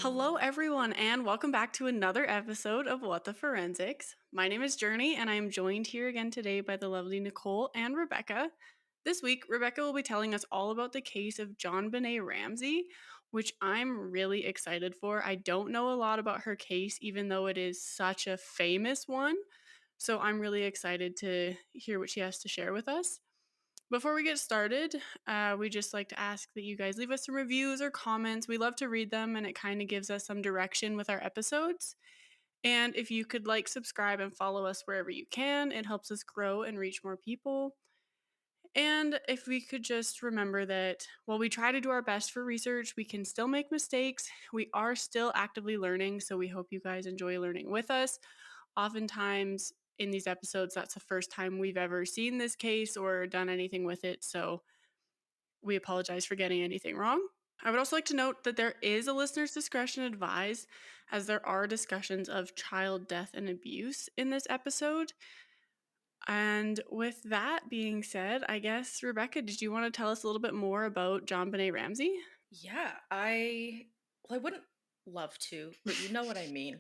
Hello, everyone, and welcome back to another episode of What the Forensics. My name is Journey, and I am joined here again today by the lovely Nicole and Rebecca. This week, Rebecca will be telling us all about the case of JonBenet Ramsey, which I'm really excited for. I don't know a lot about her case, even though it is such a famous one. So I'm really excited to hear what she has to share with us. Before we get started, we just like to ask that you guys leave us some reviews or comments. We love to read them, and it kind of gives us some direction with our episodes. And if you could like, subscribe, and follow us wherever you can, it helps us grow and reach more people. And if we could just remember that while we try to do our best for research, we can still make mistakes. We are still actively learning, so we hope you guys enjoy learning with us. Oftentimes in these episodes, that's the first time we've ever seen this case or done anything with it, so we apologize for getting anything wrong. I would also like to note that there is a listener's discretion advised, as there are discussions of child death and abuse in this episode. And with that being said, I guess, Rebecca, did you want to tell us a little bit more about JonBenet Ramsey? Yeah, I wouldn't love to, but you know what I mean.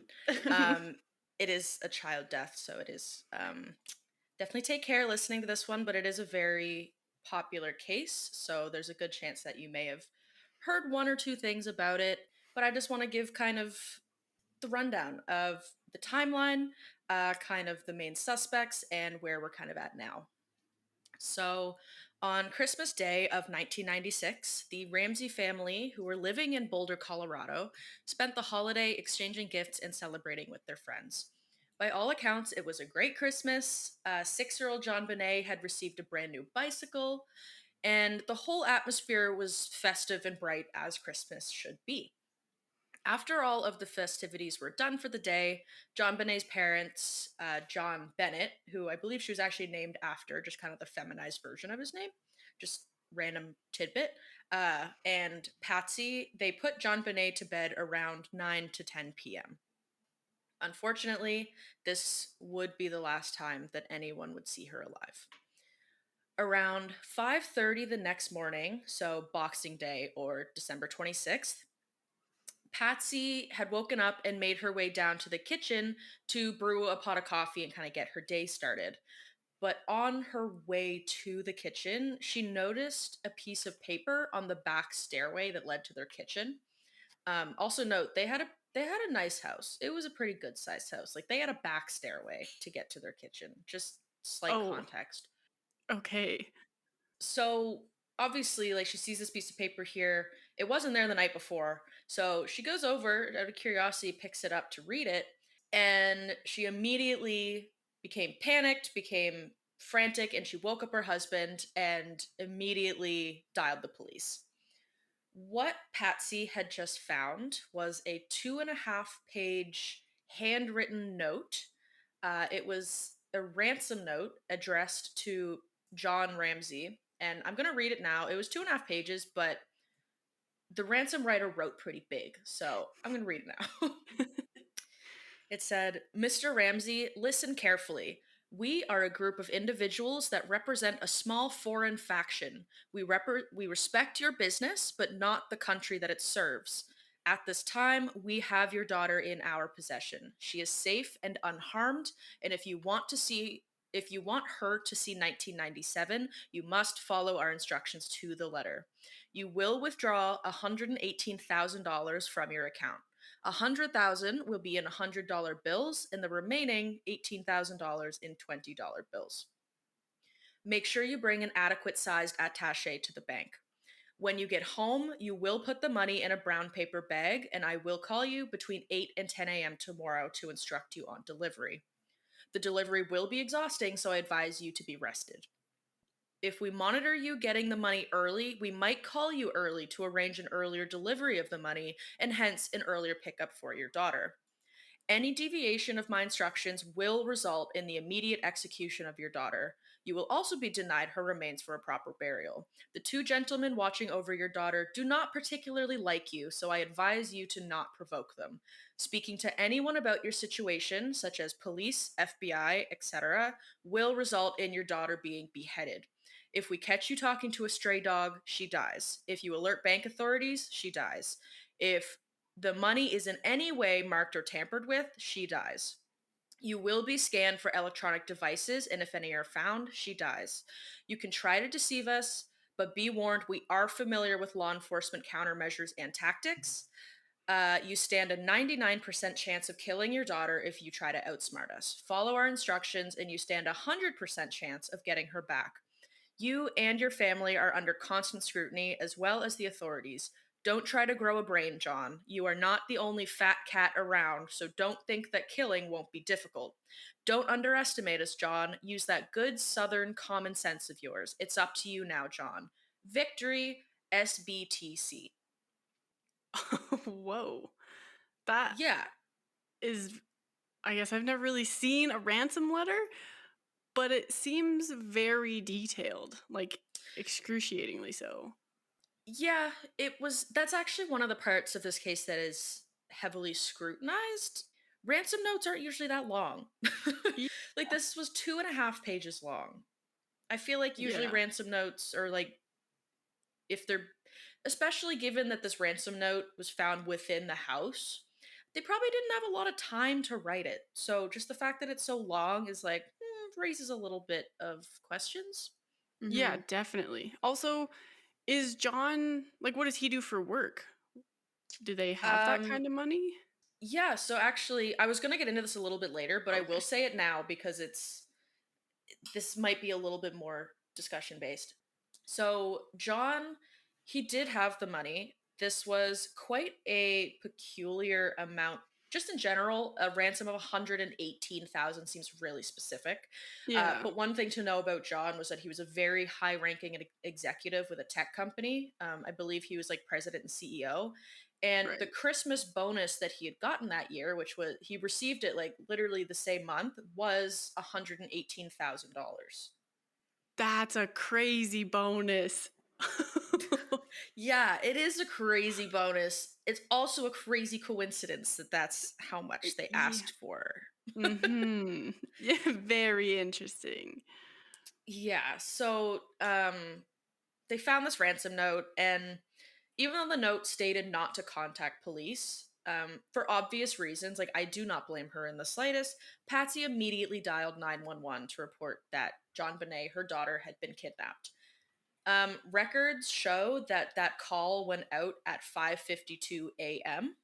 Um, it is a child death, so it is definitely take care listening to this one, but it is a very popular case, so there's a good chance that you may have heard one or two things about it, but I just want to give kind of the rundown of the timeline, kind of the main suspects, and where we're kind of at now. So, on Christmas Day of 1996, the Ramsey family, who were living in Boulder, Colorado, spent the holiday exchanging gifts and celebrating with their friends. By all accounts, it was a great Christmas. 6-year-old JonBenet had received a brand new bicycle, and the whole atmosphere was festive and bright as Christmas should be. After all of the festivities were done for the day, JonBenet's parents, John Bennett, who I believe she was actually named after, just kind of the feminized version of his name, just random tidbit, and Patsy, they put JonBenet to bed around 9 to 10 p.m. Unfortunately, this would be the last time that anyone would see her alive. Around 5:30 the next morning, so Boxing Day or December 26th, Patsy had woken up and made her way down to the kitchen to brew a pot of coffee and kind of get her day started. But on her way to the kitchen, she noticed a piece of paper on the back stairway that led to their kitchen. Also note they had a nice house. It was a pretty good sized house. Like they had a back stairway to get to their kitchen. Just slight Oh, context. okay. So obviously, like she sees this piece of paper here. It wasn't there the night before. So she goes over out of curiosity, picks it up to read it, and she immediately became panicked, became frantic, and she woke up her husband and immediately dialed the police. What Patsy had just found was a 2.5 page handwritten note. It was a ransom note addressed to John Ramsey, and I'm going to read it now. It was 2.5 pages, but the ransom writer wrote pretty big, so I'm going to read it now. It said, Mr. Ramsey, listen carefully. We are a group of individuals that represent a small foreign faction. We respect your business, but not the country that it serves. At this time, we have your daughter in our possession. She is safe and unharmed, and if you want her to see 1997, you must follow our instructions to the letter. You will withdraw $118,000 from your account. 100,000 will be in $100 bills and the remaining $18,000 in $20 bills. Make sure you bring an adequate sized attaché to the bank. When you get home, you will put the money in a brown paper bag, and I will call you between 8 and 10 a.m. tomorrow to instruct you on delivery. The delivery will be exhausting, so I advise you to be rested. If we monitor you getting the money early, we might call you early to arrange an earlier delivery of the money and hence an earlier pickup for your daughter. Any deviation of my instructions will result in the immediate execution of your daughter. You will also be denied her remains for a proper burial. The two gentlemen watching over your daughter do not particularly like you, so I advise you to not provoke them. Speaking to anyone about your situation, such as police, FBI, etc., will result in your daughter being beheaded. If we catch you talking to a stray dog, she dies. If you alert bank authorities, she dies. If the money is in any way marked or tampered with, she dies. You will be scanned for electronic devices, and if any are found, she dies. You can try to deceive us, but be warned, we are familiar with law enforcement countermeasures and tactics. You stand a 99% chance of killing your daughter if you try to outsmart us. Follow our instructions, and you stand a 100% chance of getting her back. You and your family are under constant scrutiny, as well as the authorities. Don't try to grow a brain, John. You are not the only fat cat around, so don't think that killing won't be difficult. Don't underestimate us, John. Use that good southern common sense of yours. It's up to you now, John. Victory, SBTC. Whoa. That Yeah, is, I guess I've never really seen a ransom letter, but it seems very detailed, like excruciatingly so. yeah, it was. That's actually one of the parts of this case that is heavily scrutinized. Ransom notes aren't usually that long. Ye- Like, this was 2.5 pages long. I feel like usually Yeah. ransom notes are like, if they're, especially given that this ransom note was found within the house, they probably didn't have a lot of time to write it. So just the fact that it's so long is like, raises a little bit of questions. Yeah, Hmm. definitely. Also, is John like what does he do for work? Do they have that Um, kind of money? yeah, so actually, I was going to get into this a little bit later, but I will Okay. say it now because this might be a little bit more discussion based. So, John, he did have the money. This was quite a peculiar amount. Just in general, a ransom of 118,000 seems really specific. Yeah, But one thing to know about John was that he was a very high-ranking executive with a tech company. I believe he was like president and CEO. And the right. Christmas bonus that he had gotten that year, which was he received it like literally the same month, was $118,000. That's a crazy bonus. Yeah, it is a crazy bonus. It's also a crazy coincidence that that's how much they Yeah. asked for. Mhm. Yeah, very interesting. Yeah, so they found this ransom note, and even though the note stated not to contact police, for obvious reasons, like I do not blame her in the slightest, Patsy immediately dialed 911 to report that JonBenet, her daughter, had been kidnapped. Records show that that call went out at 5:52 a.m.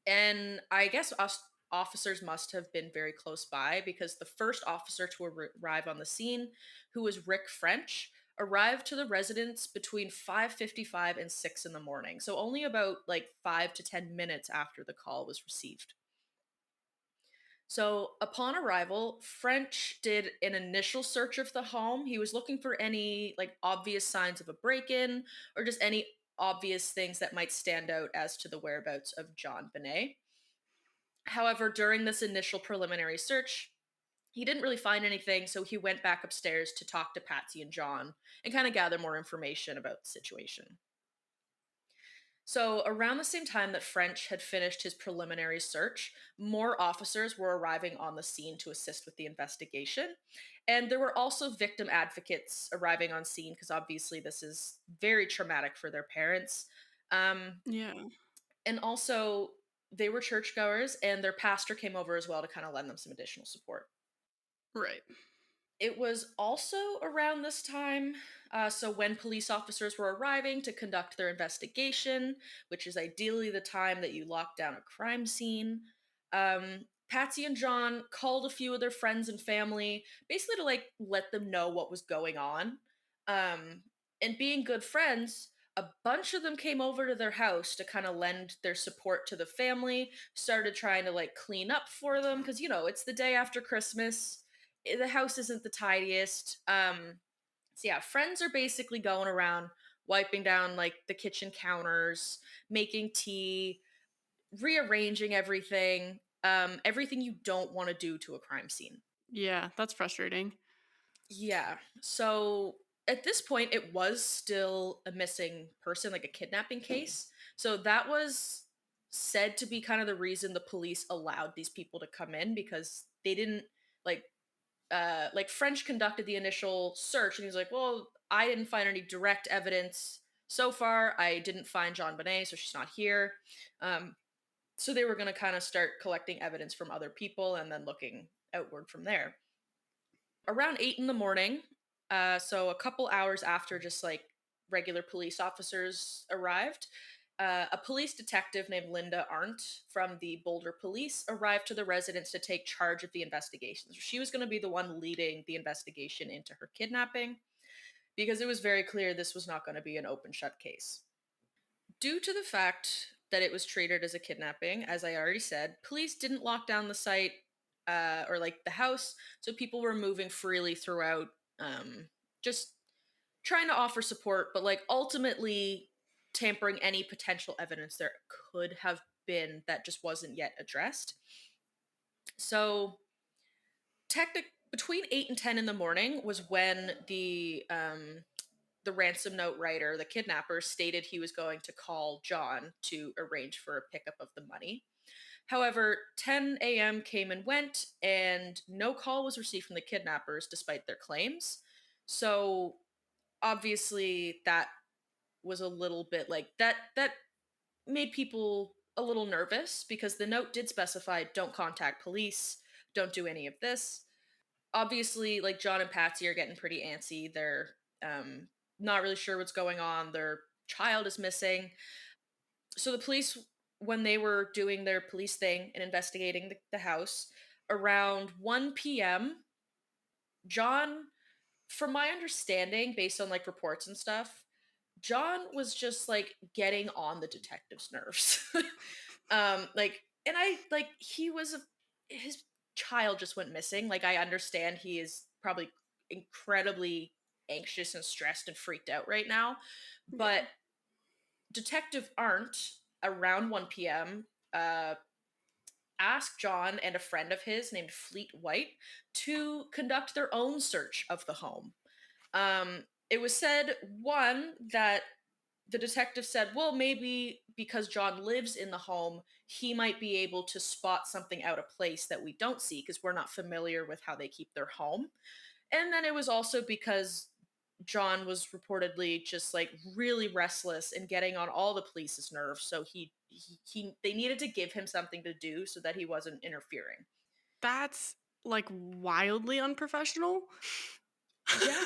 And I guess us officers must have been very close by because the first officer to arrive on the scene, who was Rick French, arrived to the residence between 5:55 and 6 in the morning. So only about like 5 to 10 minutes after the call was received. So, upon arrival, French did an initial search of the home. He was looking for any like obvious signs of a break-in or just any obvious things that might stand out as to the whereabouts of John Benet. However, during this initial preliminary search, he didn't really find anything, so he went back upstairs to talk to Patsy and John and kind of gather more information about the situation. So, around the same time that French had finished his preliminary search, more officers were arriving on the scene to assist with the investigation. And there were also victim advocates arriving on scene because obviously this is very traumatic for their parents. Um, Yeah, and also, they were churchgoers, and their pastor came over as well to kind of lend them some additional support. right. It was also around this time, so when police officers were arriving to conduct their investigation, which is ideally the time that you lock down a crime scene. Patsy and John called a few of their friends and family, basically to like let them know what was going on. Um, and being good friends, a bunch of them came over to their house to kind of lend their support to the family, started trying to like clean up for them because it's the day after Christmas, the house isn't the tidiest. So yeah, friends are basically going around wiping down like the kitchen counters, making tea, rearranging everything, everything you don't want to do to a crime scene. Yeah, that's frustrating. Yeah. So at this point, it was still a missing person, like a kidnapping case. So that was said to be kind of the reason the police allowed these people to come in because they didn't like French conducted the initial search and he's like, well, I didn't find any direct evidence, So far, I didn't find JonBenet, so she's not here. Um, so they were going to kind of start collecting evidence from other people and then looking outward from there. Around 8 in the morning, so a couple hours after just like regular police officers arrived, a police detective named Linda Arndt from the Boulder Police arrived to the residence to take charge of the investigation. So she was going to be the one leading the investigation into her kidnapping because it was very clear this was not going to be an open shut case. Due to the fact that it was treated as a kidnapping, as I already said, police didn't lock down the site or like the house, so people were moving freely throughout, just trying to offer support, but like ultimately tampering any potential evidence there could have been that just wasn't yet addressed. So, between 8 and 10 in the morning was when the ransom note writer, the kidnapper, stated he was going to call John to arrange for a pickup of the money. However, 10 a.m. came and went, and no call was received from the kidnappers despite their claims. So obviously, that was a little bit like that. That made people a little nervous because the note did specify don't contact police, don't do any of this. Obviously, like John and Patsy are getting pretty antsy. They're not really sure what's going on. Their child is missing. So the police, when they were doing their police thing and investigating the house, around 1 p.m., John, from my understanding, based on like reports and stuff, John was just like getting on the detective's nerves. Like, and I like he was his child just went missing. Like, I understand he is probably incredibly anxious and stressed and freaked out right now, Yeah. but Detective Arndt around 1 p.m. Asked John and a friend of his named Fleet White to conduct their own search of the home. It was said, one, that the detective said, well, maybe because John lives in the home, he might be able to spot something out of place that we don't see because we're not familiar with how they keep their home. And then it was also because John was reportedly just like really restless and getting on all the police's nerves. So they needed to give him something to do so that he wasn't interfering. That's like wildly unprofessional. Yeah.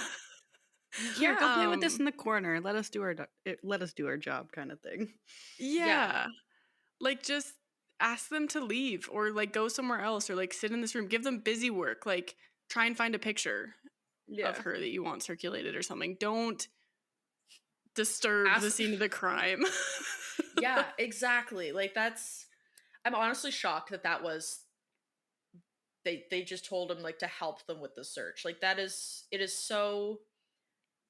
Here, go Yeah. play with this um in the corner. Let us do our job, kind of thing. Yeah. yeah. Like, just ask them to leave or like go somewhere else or like sit in this room. Give them busy work. Like, try and find a picture of Yeah. her that you want circulated or something. Don't disturb the Ask scene of the crime. Yeah, exactly. Like that's I'm honestly shocked that that was they just told him like to help them with the search. Like that is it is so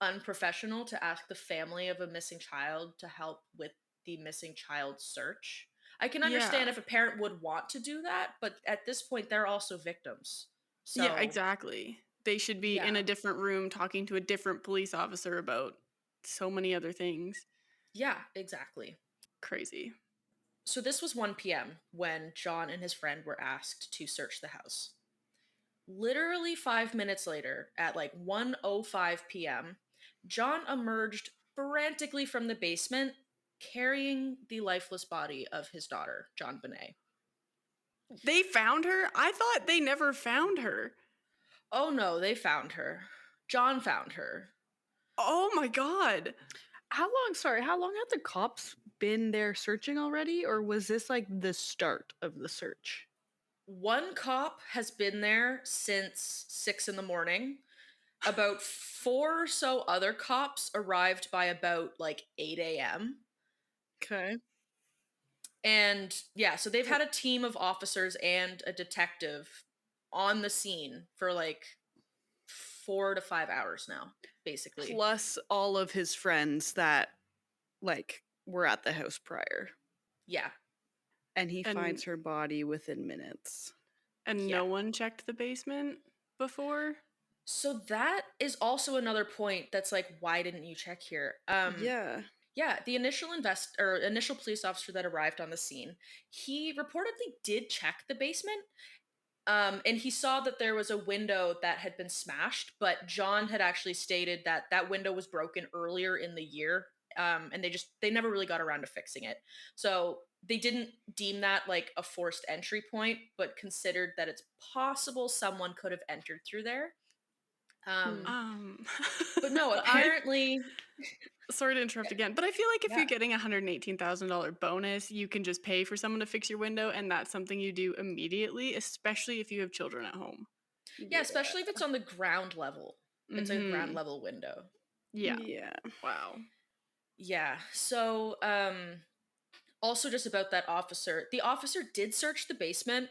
unprofessional to ask the family of a missing child to help with the missing child search. I can understand Yeah. if a parent would want to do that, but at this point they're also victims. Yeah, So, exactly. They should be in a yeah. different room talking to a different police officer about so many other things. Yeah, exactly. Crazy. So this was 1 p.m. when John and his friend were asked to search the house. Literally 5 minutes later, at like 1:05 p.m., John emerged frantically from the basement carrying the lifeless body of his daughter, JonBenet. They found her? I thought they never found her. Oh no, they found her. John found her. Oh my god. How long had the cops been there searching already? Or was this like the start of the search? One cop has been there since 6 in the morning. About four or so other cops arrived by about like 8 a.m. Okay. And yeah, so they've had a team of officers and a detective on the scene for like 4 to 5 hours now, basically. Plus all of his friends that like were at the house prior. Yeah. And he And finds her body within minutes. Yeah. no one checked the basement before? So that is also another point that's like, why didn't you check here? Yeah. Yeah, the initial police officer that arrived on the scene, he reportedly did check the basement. And he saw that there was a window that had been smashed, but John had actually stated that that window was broken earlier in the year And they never really got around to fixing it. So they didn't deem that like a forced entry point, but considered that it's possible someone could have entered through there. Hmm. Um, But no, I apparently, sorry to interrupt again, but I feel like if yeah. you're getting a $118,000 bonus, you can just pay for someone to fix your window, and that's something you do immediately, especially if you have children at home. Yeah, Yeah. especially if it's on the ground level. It's a ground Mm-hmm. level window. Yeah. Yeah. Wow. Yeah. So, also just about that officer. The officer did search the basement,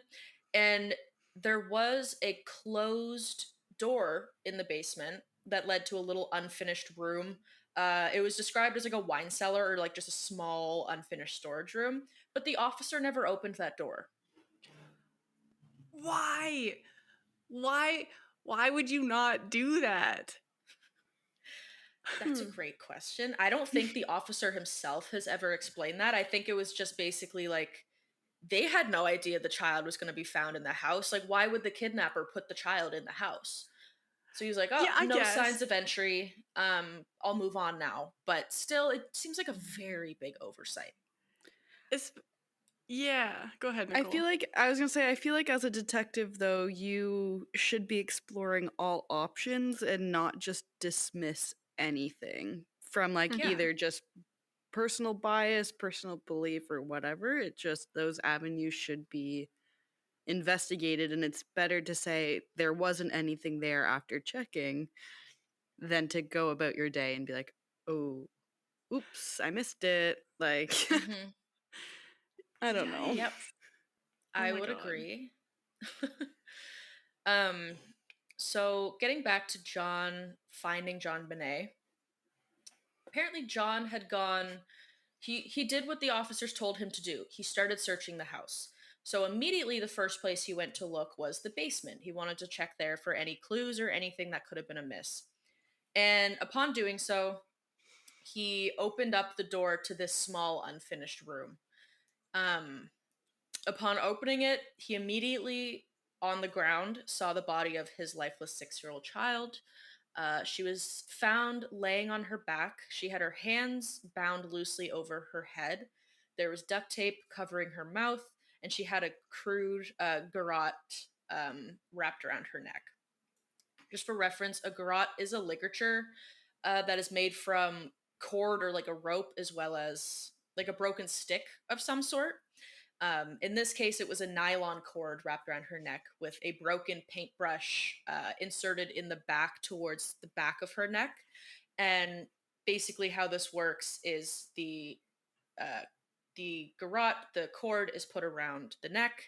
and there was a closed door in the basement that led to a little unfinished room. It was described as like a wine cellar or like just a small unfinished storage room, but the officer never opened that door. Why? Why? Why would you not do that? That's a great question. I don't think the officer himself has ever explained that. I think it was just basically like they had no idea the child was going to be found in the house. Like, why would the kidnapper put the child in the house? So he's like, "Oh, Yeah, I no signs guess. of entry. I'll move on now." But still, it seems like a very big oversight. It's yeah. Go ahead, I Nicole. feel like I was gonna say I feel like as a detective though you should be exploring all options and not just dismiss anything from like Mhm. Yeah. either just personal bias, personal belief, or whatever. It just those avenues should be investigated, and it's better to say there wasn't anything there after checking than to go about your day and be like, oh, oops, I missed it. Like, Hmm. I don't know. Yep, Yikes. Oh I my would god. agree. um, so getting back to John finding JonBenet, apparently John had gone. He did what the officers told him to do. He started searching the house. So immediately the first place he went to look was the basement. He wanted to check there for any clues or anything that could have been amiss. And upon doing so, he opened up the door to this small unfinished room. Um, Upon opening it, he immediately on the ground saw the body of his lifeless 6-year-old child. She was found laying on her back. She had her hands bound loosely over her head. There was duct tape covering her mouth, and she had a crude garrote wrapped around her neck. Just for reference, a garrote is a ligature that is made from cord or like a rope, as well as like a broken stick of some sort. In this case, it was a nylon cord wrapped around her neck with a broken paintbrush inserted in the back towards the back of her neck. And basically, how this works is uh, the garrote, the cord is put around the neck,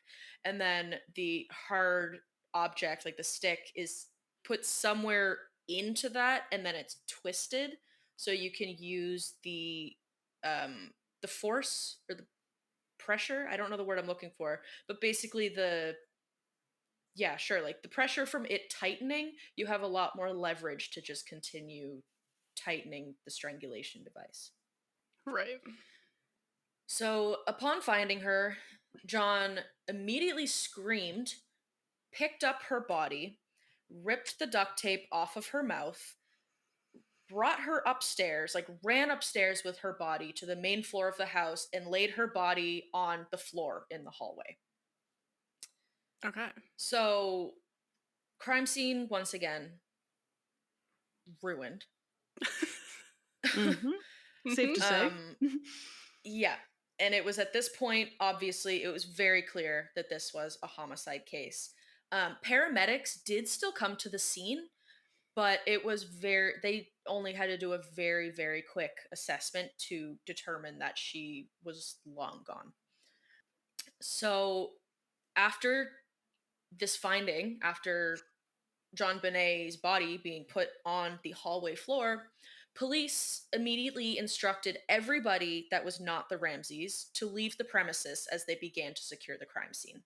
and then the hard object, like the stick, is put somewhere into that, and then it's twisted so you can use um, the force or the pressure. I don't know the word I'm looking for, but basically yeah, sure, like the pressure from it tightening, you have a lot more leverage to just continue tightening the strangulation device. Right. So, upon finding her, John immediately screamed, picked up her body, ripped the duct tape off of her mouth, brought her upstairs, like ran upstairs with her body to the main floor of the house, and laid her body on the floor in the hallway. Okay. So, crime scene once again ruined. Mm-hmm. Safe to Mhm. say. Yeah. And it was at this point, obviously, it was very clear that this was a homicide case. Paramedics did still come to the scene, but they only had to do a very, very quick assessment to determine that she was long gone. So after this finding, after JonBenet's body being put on the hallway floor, police immediately instructed everybody that was not the Ramseys to leave the premises as they began to secure the crime scene.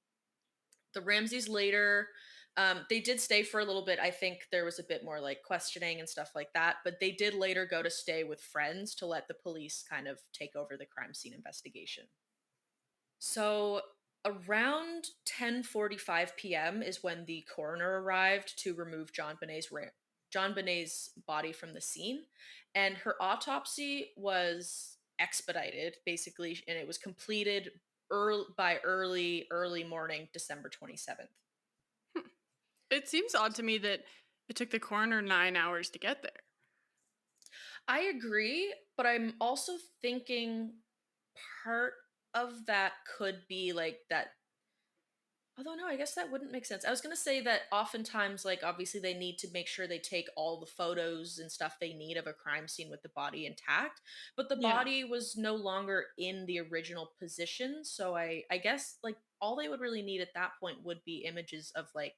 The Ramseys later, they did stay for a little bit. I think there was a bit more like questioning and stuff like that, but they did later go to stay with friends to let the police kind of take over the crime scene investigation. So around 10:45 p.m. is when the coroner arrived to remove JonBenet's John Benet's body from the scene, and her autopsy was expedited, basically, and it was completed early morning, December 27th. Hmm. It seems odd to me that it took the coroner 9 hours to get there. I agree, but I'm also thinking part of that could be like that. Although no, I guess that wouldn't make sense. I was gonna say that oftentimes, like obviously, they need to make sure they take all the photos and stuff they need of a crime scene with the body intact. But the Yeah. body was no longer in the original position, so I guess like all they would really need at that point would be images of like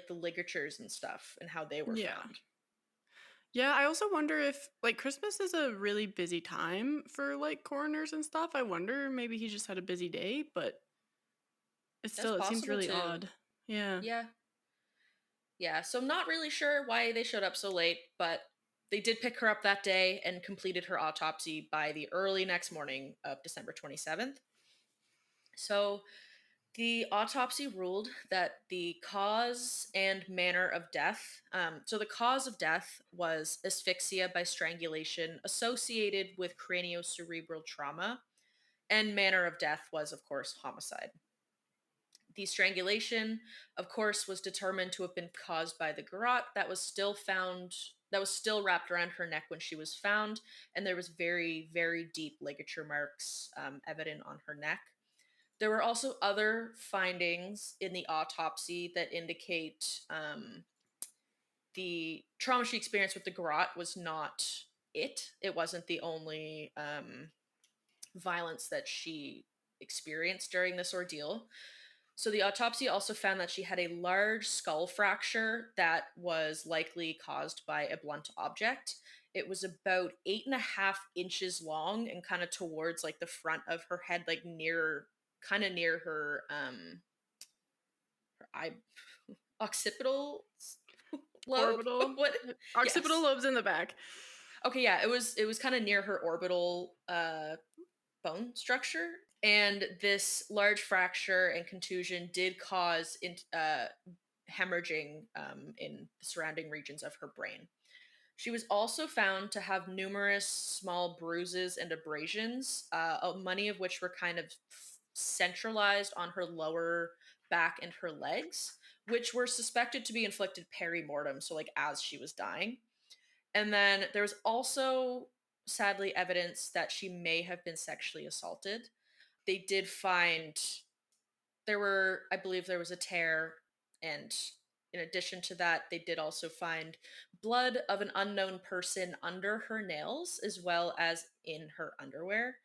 the ligatures and stuff and how they were Yeah. found. Yeah, I also wonder if like Christmas is a really busy time for like coroners and stuff. I wonder maybe he just had a busy day, but That's it seems possible really too. odd. Yeah. Yeah. Yeah, so I'm not really sure why they showed up so late, but they did pick her up that day and completed her autopsy by the early next morning of December 27th. So the autopsy ruled that the cause and manner of death, so the cause of death was asphyxia by strangulation associated with craniocerebral trauma, and manner of death was, of course, homicide. The strangulation, of course, was determined to have been caused by the garrote that was still wrapped around her neck when she was found, and there was very, very deep ligature marks evident on her neck. There were also other findings in the autopsy that indicate the trauma she experienced with the garrote was not it. It wasn't the only violence that she experienced during this ordeal. So the autopsy also found that she had a large skull fracture that was likely caused by a blunt object. It was about 8.5 inches long and kind of towards like the front of her head, like kind of near her eye, occipital lobe. Orbital. What? Occipital Yes. lobes in the back. Okay, yeah, it was kind of near her orbital bone structure, and this large fracture and contusion did cause hemorrhaging in the surrounding regions of her brain. She was also found to have numerous small bruises and abrasions, many of which were kind of centralized on her lower back and her legs, which were suspected to be inflicted peri-mortem, so like as she was dying. And then there was also sadly evidence that she may have been sexually assaulted. They did find I believe there was a tear, and in addition to that, they did also find blood of an unknown person under her nails as well as in her underwear.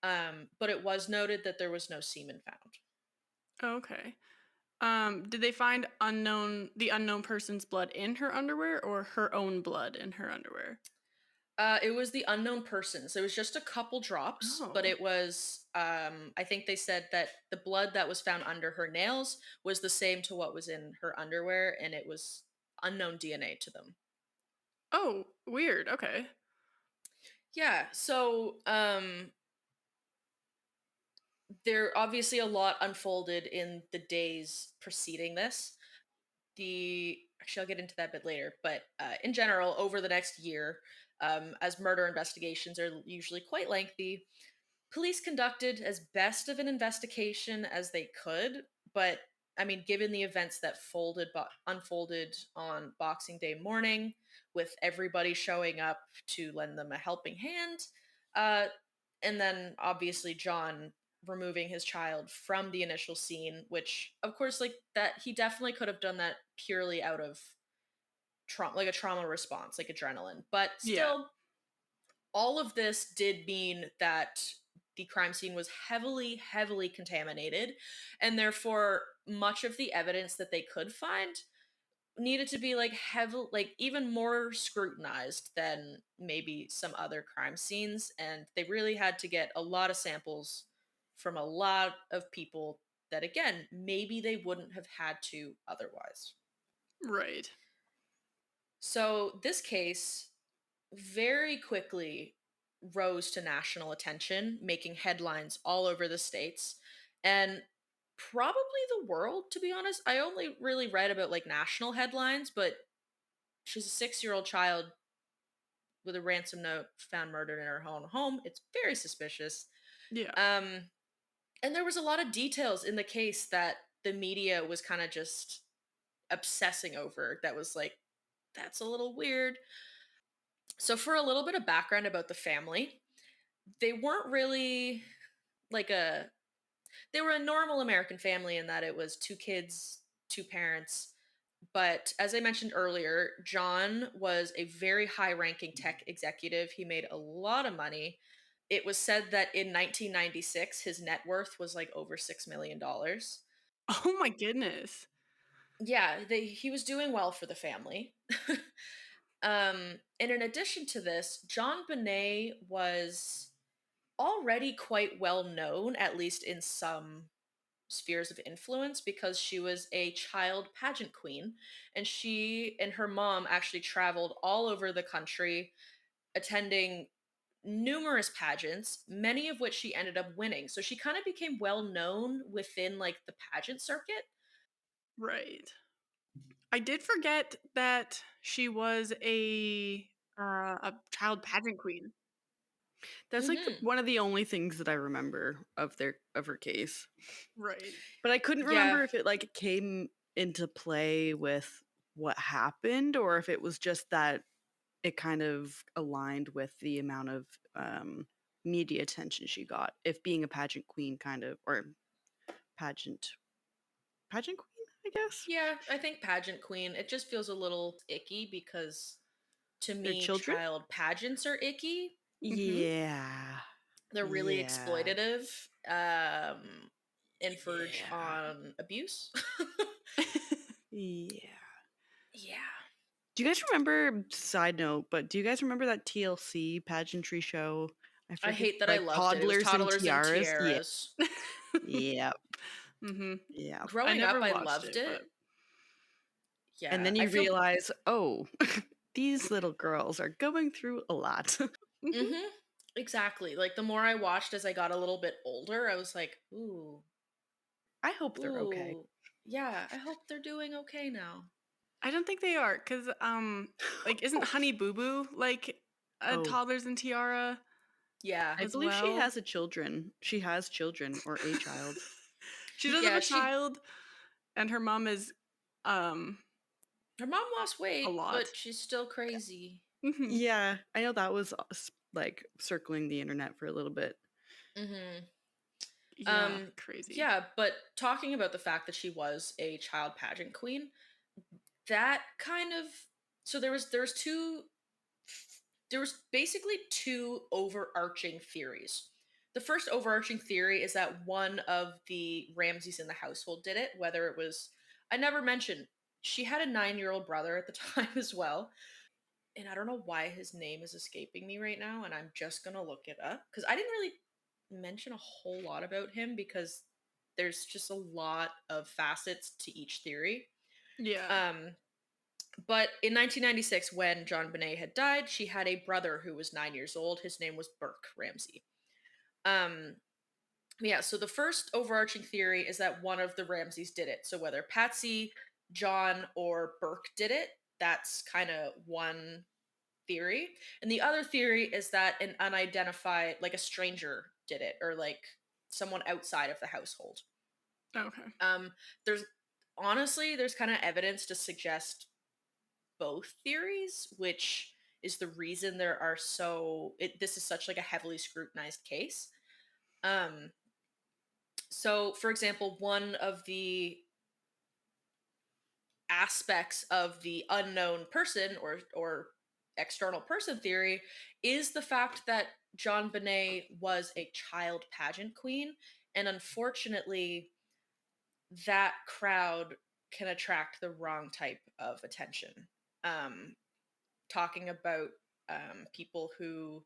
But it was noted that there was no semen found. Okay. Did they find the unknown person's blood in her underwear or her own blood in her underwear? It was the unknown persons. It was just a couple drops, but Oh. it was. I think they said that the blood that was found under her nails was the same to what was in her underwear, and it was unknown DNA to them. Oh, weird. Okay. Yeah. So, there obviously a lot unfolded in the days preceding this. The Actually, I'll get into that a bit later, but in general, over the next year, as murder investigations are usually quite lengthy, police conducted as best of an investigation as they could, but I mean, given the events that unfolded on Boxing Day morning, with everybody showing up to lend them a helping hand, uh, and then obviously John removing his child from the initial scene, which of course, like that, he definitely could have done that purely out of trauma, like a trauma response, like adrenaline, but Yeah. still all of this did mean that the crime scene was heavily, heavily contaminated, and therefore much of the evidence that they could find needed to be like heavy, like even more scrutinized than maybe some other crime scenes, and they really had to get a lot of samples from a lot of people that again maybe they wouldn't have had to otherwise. Right. So this case very quickly rose to national attention, making headlines all over the states and probably the world, to be honest. I only really read about like national headlines, but she's a 6-year-old child with a ransom note found murdered in her own home. It's very suspicious. Yeah. Um, and there was a lot of details in the case that the media was kind of just obsessing over that was like, that's a little weird. So, for a little bit of background about the family, they weren't really like a they were a normal American family in that it was two kids, two parents. But as I mentioned earlier, John was a very high ranking tech executive. He made a lot of money. It was said that in 1996, his net worth was like over $6 million. Oh my goodness. Yeah, he was doing well for the family. And in addition to this, John Bonet was already quite well known, at least in some spheres of influence, because she was a child pageant queen, and she and her mom actually traveled all over the country attending numerous pageants, many of which she ended up winning. So she kind of became well known within like the pageant circuit. Right. I did forget that she was a child pageant queen. That's like Hmm. one of the only things that I remember of her case. Right. But I couldn't Yeah. remember if it like came into play with what happened or if it was just that it kind of aligned with the amount of media attention she got. If being a pageant queen kind of or pageant queen, I guess. Yeah, I think pageant queen, it just feels a little icky because to Their me, children? child pageants are icky. Mhm. Yeah. They're really Yeah. exploitative, and verge Yeah. on abuse. Yeah. Yeah. Do you guys remember, side note, but do you guys remember that TLC pageantry show? I I forget, hate that I like loved it. It was Toddlers and toddlers and Tiaras? Yeah. tiaras. Yeah. Mhm. Yeah. I Growing up, never I watched loved it, it. but And Yeah, then I you feel. realize, oh, these little girls are going through a lot. mhm. Mhm. Exactly. Like the more I watched as I got a little bit older, I was like, ooh, I hope they're okay. ooh, yeah. I hope they're doing okay now. I don't think they are cuz like isn't Honey Boo Boo like a Oh, toddlers and tiara Yeah, I as believe she well? has a children. She has children or a child. She does have yeah. a child and her mom is um Her mom lost a weight, lot. but she's still crazy. Mhm. Yeah, I know that was like circling the internet for a little bit. Hmm. Yeah, crazy. Yeah, but talking about the fact that she was a child pageant queen, that kind of so there was basically two overarching theories. The first overarching theory is that one of the Ramseys in the household did it, whether it was I never mentioned she had a 9-year-old brother at the time as well. And I don't know why his name is escaping me right now, and I'm just gonna look it up because I didn't really mention a whole lot about him because there's just a lot of facets to each theory. Yeah. Um, but in 1996, when John Bonet had died, she had a brother who was 9 years old. His name was Burke Ramsey. Um, yeah, so the first overarching theory is that one of the Ramseys did it. So whether Patsy, John, or Burke did it, that's kind of one theory. And the other theory is that an unidentified, like a stranger, did it, or like someone outside of the household. Okay. There's there's kind of evidence to suggest both theories, which is the reason this is such like a heavily scrutinized case. Um, so for example, one of the aspects of the unknown person or external person theory is the fact that John Bonet was a child pageant queen, and unfortunately, that crowd can attract the wrong type of attention. Um, Talking about people who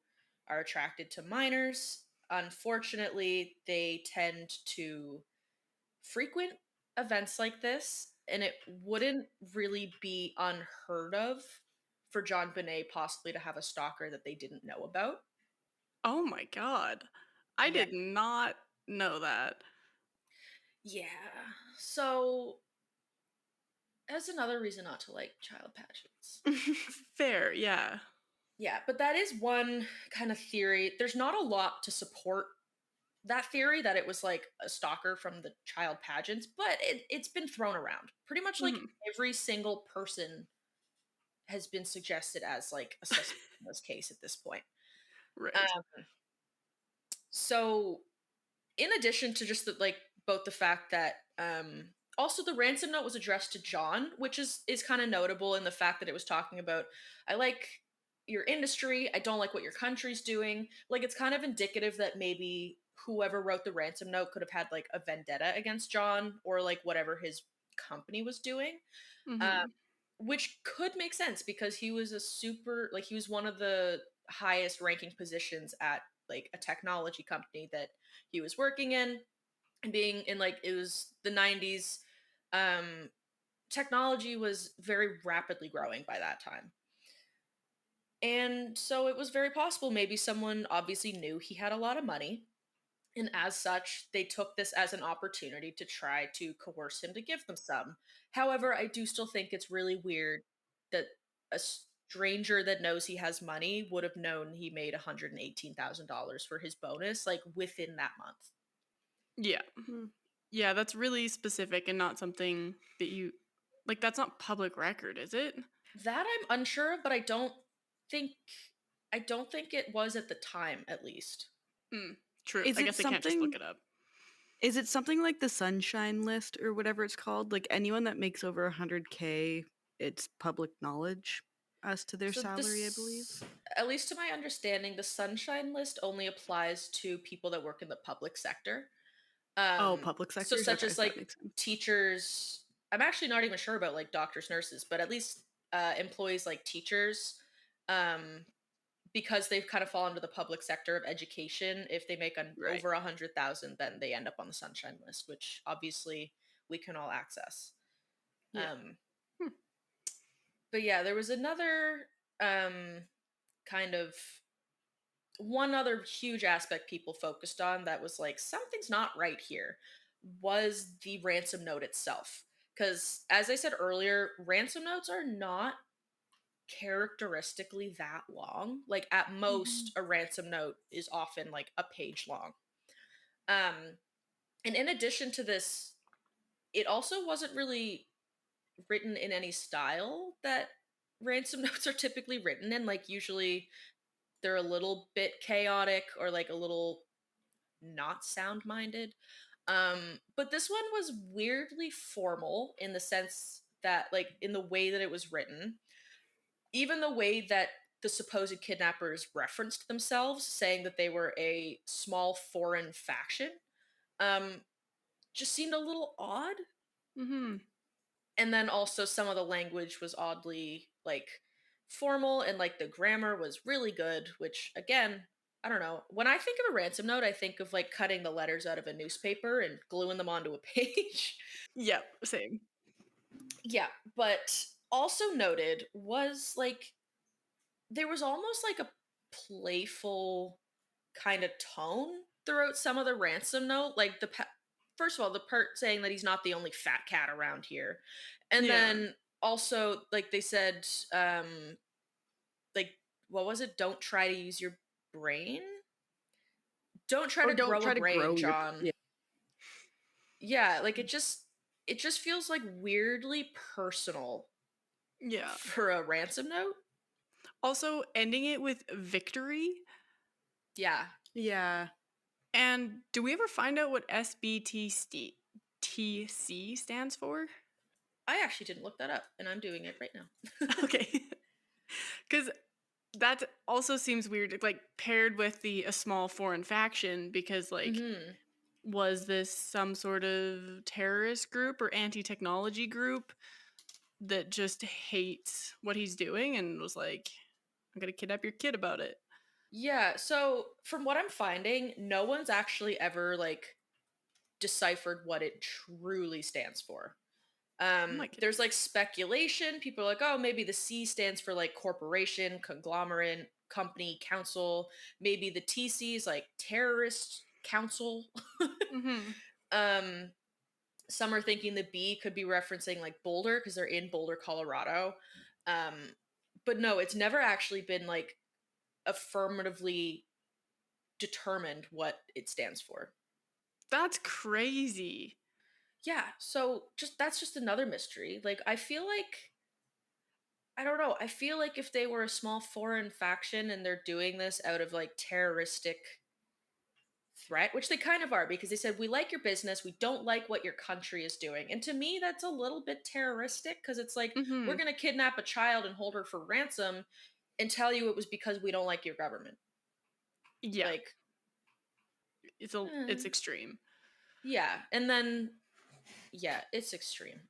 are attracted to minors, unfortunately, they tend to frequent events like this, and it wouldn't really be unheard of for John Bonet possibly to have a stalker that they didn't know about. Oh my god. I Yeah. did not know that. Yeah. So That's another reason not to like child pageants. Fair, yeah. Yeah, but that is one kind of theory. There's not a lot to support that theory that it was like a stalker from the child pageants, but it's been thrown around. Pretty much like Mhm. every single person has been suggested as like a suspect in this case at this point. Right. Um, so in addition to just the, like both the fact that also the ransom note was addressed to John, which is kind of notable in the fact that it was talking about I like your industry, I don't like what your country's doing. Like it's kind of indicative that maybe whoever wrote the ransom note could have had like a vendetta against John or like whatever his company was doing. Um, Mhm. which could make sense because he was a super like he was one of the highest ranking positions at like a technology company that he was working in, and being in like it was the 90s. um Technology was very rapidly growing by that time, and so it was very possible maybe someone obviously knew he had a lot of money, and as such, they took this as an opportunity to try to coerce him to give them some. However, I do still think it's really weird that a stranger that knows he has money would have known he made $118,000 for his bonus, like within that month. Yeah. Hmm. Yeah, that's really specific and not something that you like, that's not public record, is it? That I'm unsure of, but think I don't think it was at the time, at least. Mm, true. Is I it guess they can't just look something? it up. Is it something like the Sunshine List or whatever it's called? Like anyone that makes over 100K, it's public knowledge as to their So salary, I believe. this, at least to my understanding, the Sunshine List only applies to people that work in the public sector. Oh, public So sectors. such Okay, as that like makes sense. teachers. I'm actually not even sure about like doctors, nurses, but at least employees like teachers, um, because they've kind of fallen into the public sector of education. If they make an Right. over 100,000, then they end up on the Sunshine List, which obviously we can all access. Yeah. Um, Hmm. but yeah, there was another kind of one other huge aspect people focused on that was like something's not right here was the ransom note itself. Because as I said earlier, ransom notes are not characteristically that long. Like at most, Mhm. a ransom note is often like a page long. Um, and in addition to this, it also wasn't really written in any style that ransom notes are typically written in. Like usually they're a little bit chaotic or like a little not sound minded. But this one was weirdly formal in the sense that, like, in the way that it was written, even the way that the supposed kidnappers referenced themselves, saying that they were a small foreign faction, um, just seemed a little odd. Mhm. And then also some of the language was oddly like formal, and like the grammar was really good, which again, I don't know, when I think of a ransom note I think of like cutting the letters out of a newspaper and gluing them onto a page. Yep, same. Yeah, but also noted was like there was almost like a playful kind of tone throughout some of the ransom note, like first of all the part saying that he's not the only fat cat around here, and Yeah. then also like they said, like what was it, don't try to use your brain, don't try Or to don't grow a try to brain, grow your. John. Yeah. Yeah, like it just feels like weirdly personal Yeah. for a ransom note. Also, ending it with victory. Yeah, Yeah. And do we ever find out what TC stands for? I actually didn't look that up and I'm doing it right now. Okay. Because that also seems weird, like paired with the a small foreign faction, because like Hmm. was this some sort of terrorist group or anti-technology group that just hates what he's doing and was like, I'm gonna kidnap your kid about it? Yeah, so from what I'm finding, no one's actually ever like deciphered what it truly stands for. I'm like, There's like speculation. People are like, oh, maybe the C stands for like corporation, conglomerate, company, council. Maybe the TC is like terrorist council. mm-hmm. um, Some are thinking the B could be referencing like Boulder because they're in Boulder, Colorado. Um, but no, it's never actually been like affirmatively determined what it stands for. That's crazy. Yeah, so just that's just another mystery. Like I feel like I don't know. I feel like if they were a small foreign faction and they're doing this out of like terroristic threat, which they kind of are because they said, we like your business, we don't like what your country is doing. And to me, that's a little bit terroristic because it's like, we're Mhm. going to kidnap a child and hold her for ransom and tell you it was because we don't like your government. Yeah, Like, it's eh, extreme. yeah. And then, yeah, it's extreme.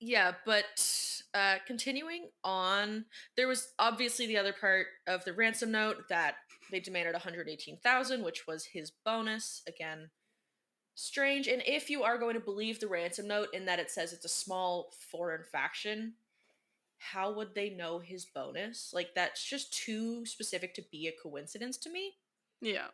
Yeah, but continuing on, there was obviously the other part of the ransom note that they demanded 118,000, which was his bonus. Again, strange. And if you are going to believe the ransom note in that it says it's a small foreign faction, how would they know his bonus? Like that's just too specific to be a coincidence to me. Yeah.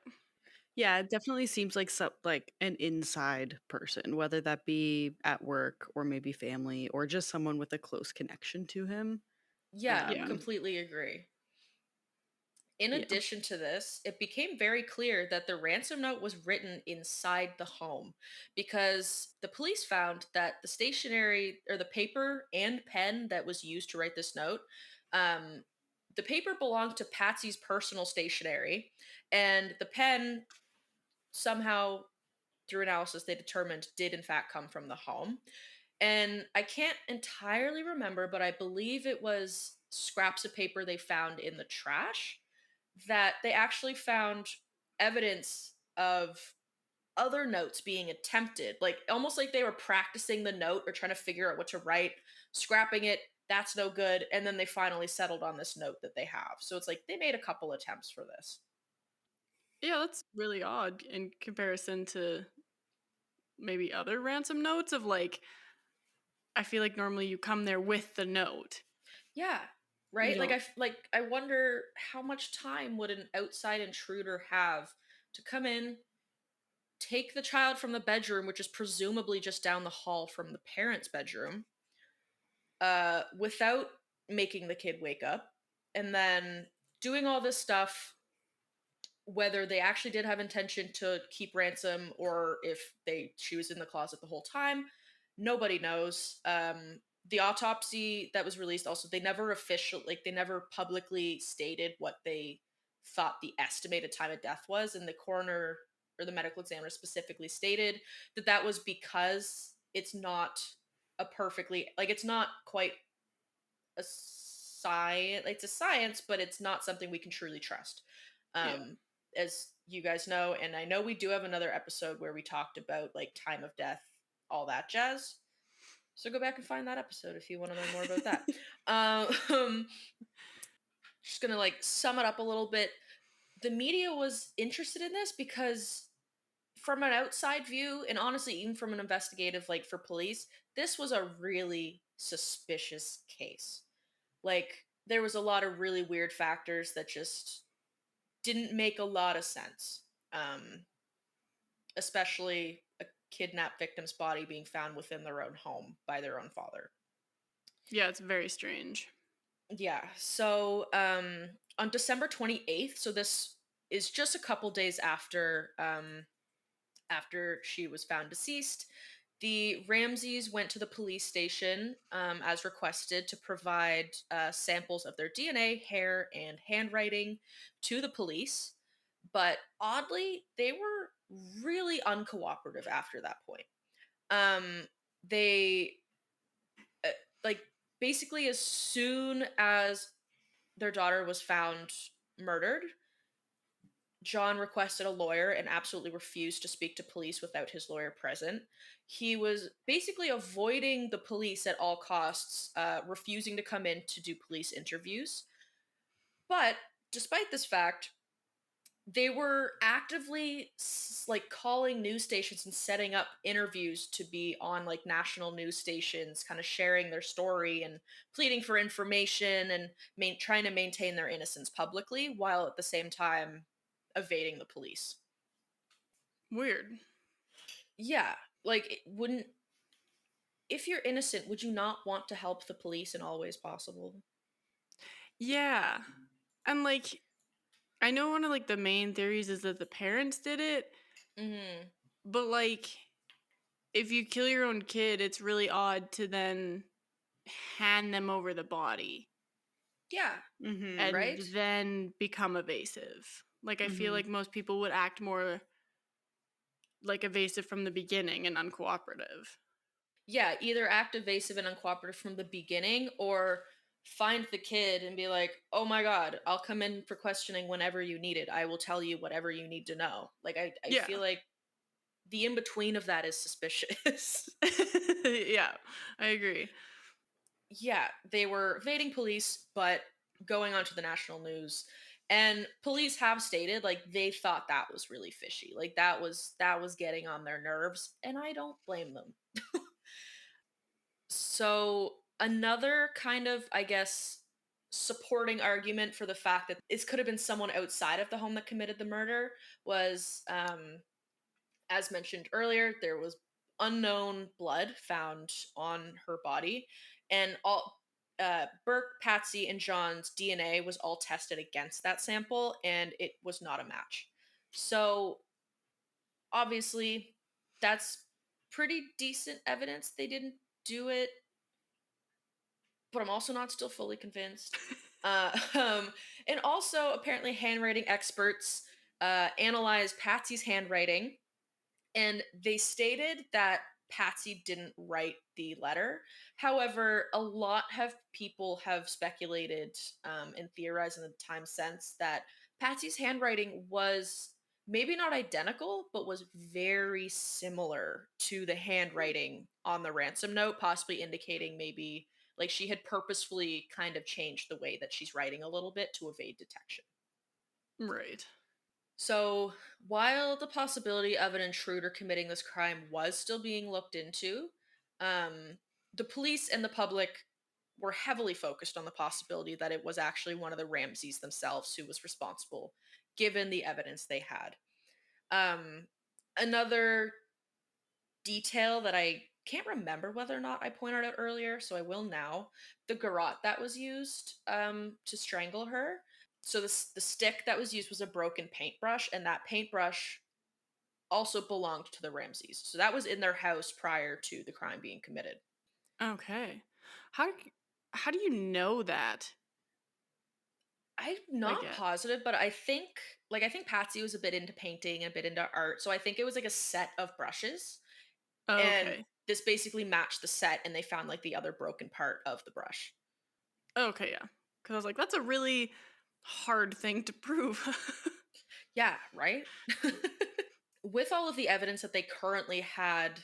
Yeah, it definitely seems like like an inside person, whether that be at work or maybe family or just someone with a close connection to him. Yeah, Yeah. Um, completely agree. In yeah. addition to this, it became very clear that the ransom note was written inside the home because the police found that the stationery or the paper and pen that was used to write this note, um, the paper belonged to Patsy's personal stationery, and the pen somehow, through analysis, they determined did in fact come from the home. And I can't entirely remember, but I believe it was scraps of paper they found in the trash that they actually found evidence of other notes being attempted, like almost like they were practicing the note or trying to figure out what to write, scrapping it, that's no good, and then they finally settled on this note that they have. So it's like they made a couple attempts for this. Yeah, that's really odd in comparison to maybe other ransom notes of like I feel like normally you come there with the note. Yeah, You right? Like don't. like I wonder how much time would an outside intruder have to come in, take the child from the bedroom, which is presumably just down the hall from the parents' bedroom, without making the kid wake up, and then doing all this stuff, whether they actually did have intention to keep ransom or if she was in the closet the whole time, nobody knows. The autopsy that was released also, they never publicly stated what they thought the estimated time of death was, and the coroner or the medical examiner specifically stated that that was because it's not a perfectly, like it's not quite a science, it's a science, but it's not something we can truly trust. Yeah. um as you guys know, and I know we do have another episode where we talked about like time of death, all that jazz, so go back and find that episode if you want to learn more about that. um just gonna like sum it up a little bit. The media was interested in this because from an outside view, and honestly even from an investigative, like for police, this was a really suspicious case. Like there was a lot of really weird factors that just didn't make a lot of sense. Especially a kidnapped victim's body being found within their own home by their own father. Yeah, it's very strange. Yeah. So on December 28th, so this is just a couple days after she was found deceased, the Ramseys went to the police station as requested to provide samples of their DNA, hair, and handwriting to the police. But oddly, they were really uncooperative after that point. Um, they, uh, like, basically, as soon as their daughter was found murdered, John requested a lawyer and absolutely refused to speak to police without his lawyer present. He was basically avoiding the police at all costs, refusing to come in to do police interviews. But despite this fact, they were actively like calling news stations and setting up interviews to be on like national news stations, kind of sharing their story and pleading for information and trying to maintain their innocence publicly while at the same time evading the police. Weird. Yeah, Like, it wouldn't if you're innocent, would you not want to help the police in all ways possible? Yeah. And like I know one of like the main theories is that the parents did it, Mhm. but like if you kill your own kid, it's really odd to then hand them over the body Yeah, Mhm. and right? then become evasive. Like I feel Mhm. like most people would act more like evasive from the beginning and uncooperative. Yeah, either act evasive and uncooperative from the beginning or find the kid and be like, "Oh my god, I'll come in for questioning whenever you need it. I will tell you whatever you need to know." Like I feel Yeah. like the in between of that is suspicious. Yeah, I agree. Yeah, they were evading police, but going onto the national news. And police have stated like they thought that was really fishy. Like that was getting on their nerves, and I don't blame them. So another kind of, I guess, supporting argument for the fact that this could have been someone outside of the home that committed the murder was as mentioned earlier, there was unknown blood found on her body, and all Burke, Patsy, and John's DNA was all tested against that sample, and it was not a match. So obviously, that's pretty decent evidence they didn't do it, but I'm also not still fully convinced. And also, apparently, handwriting experts analyzed Patsy's handwriting, and they stated that Patsy didn't write the letter. However, a lot of people have speculated and theorized in the time since that Patsy's handwriting was maybe not identical, but was very similar to the handwriting on the ransom note, possibly indicating maybe like she had purposefully kind of changed the way that she's writing a little bit to evade detection. Right. So, while the possibility of an intruder committing this crime was still being looked into, um, the police and the public were heavily focused on the possibility that it was actually one of the Ramseys themselves who was responsible, given the evidence they had. Um, Another detail that I can't remember whether or not I pointed out earlier, so I will now. The garrote that was used to strangle her. So the stick that was used was a broken paintbrush, and that paintbrush also belonged to the Ramseys. So that was in their house prior to the crime being committed. Okay. How do you know that? I'm I not get. positive, but I think Patsy was a bit into painting, a bit into art. So I think it was like a set of brushes, and Okay. this basically matched the set, and they found like the other broken part of the brush. Okay, yeah. Cuz I was like that's a really hard thing to prove. Yeah, right? With all of the evidence that they currently had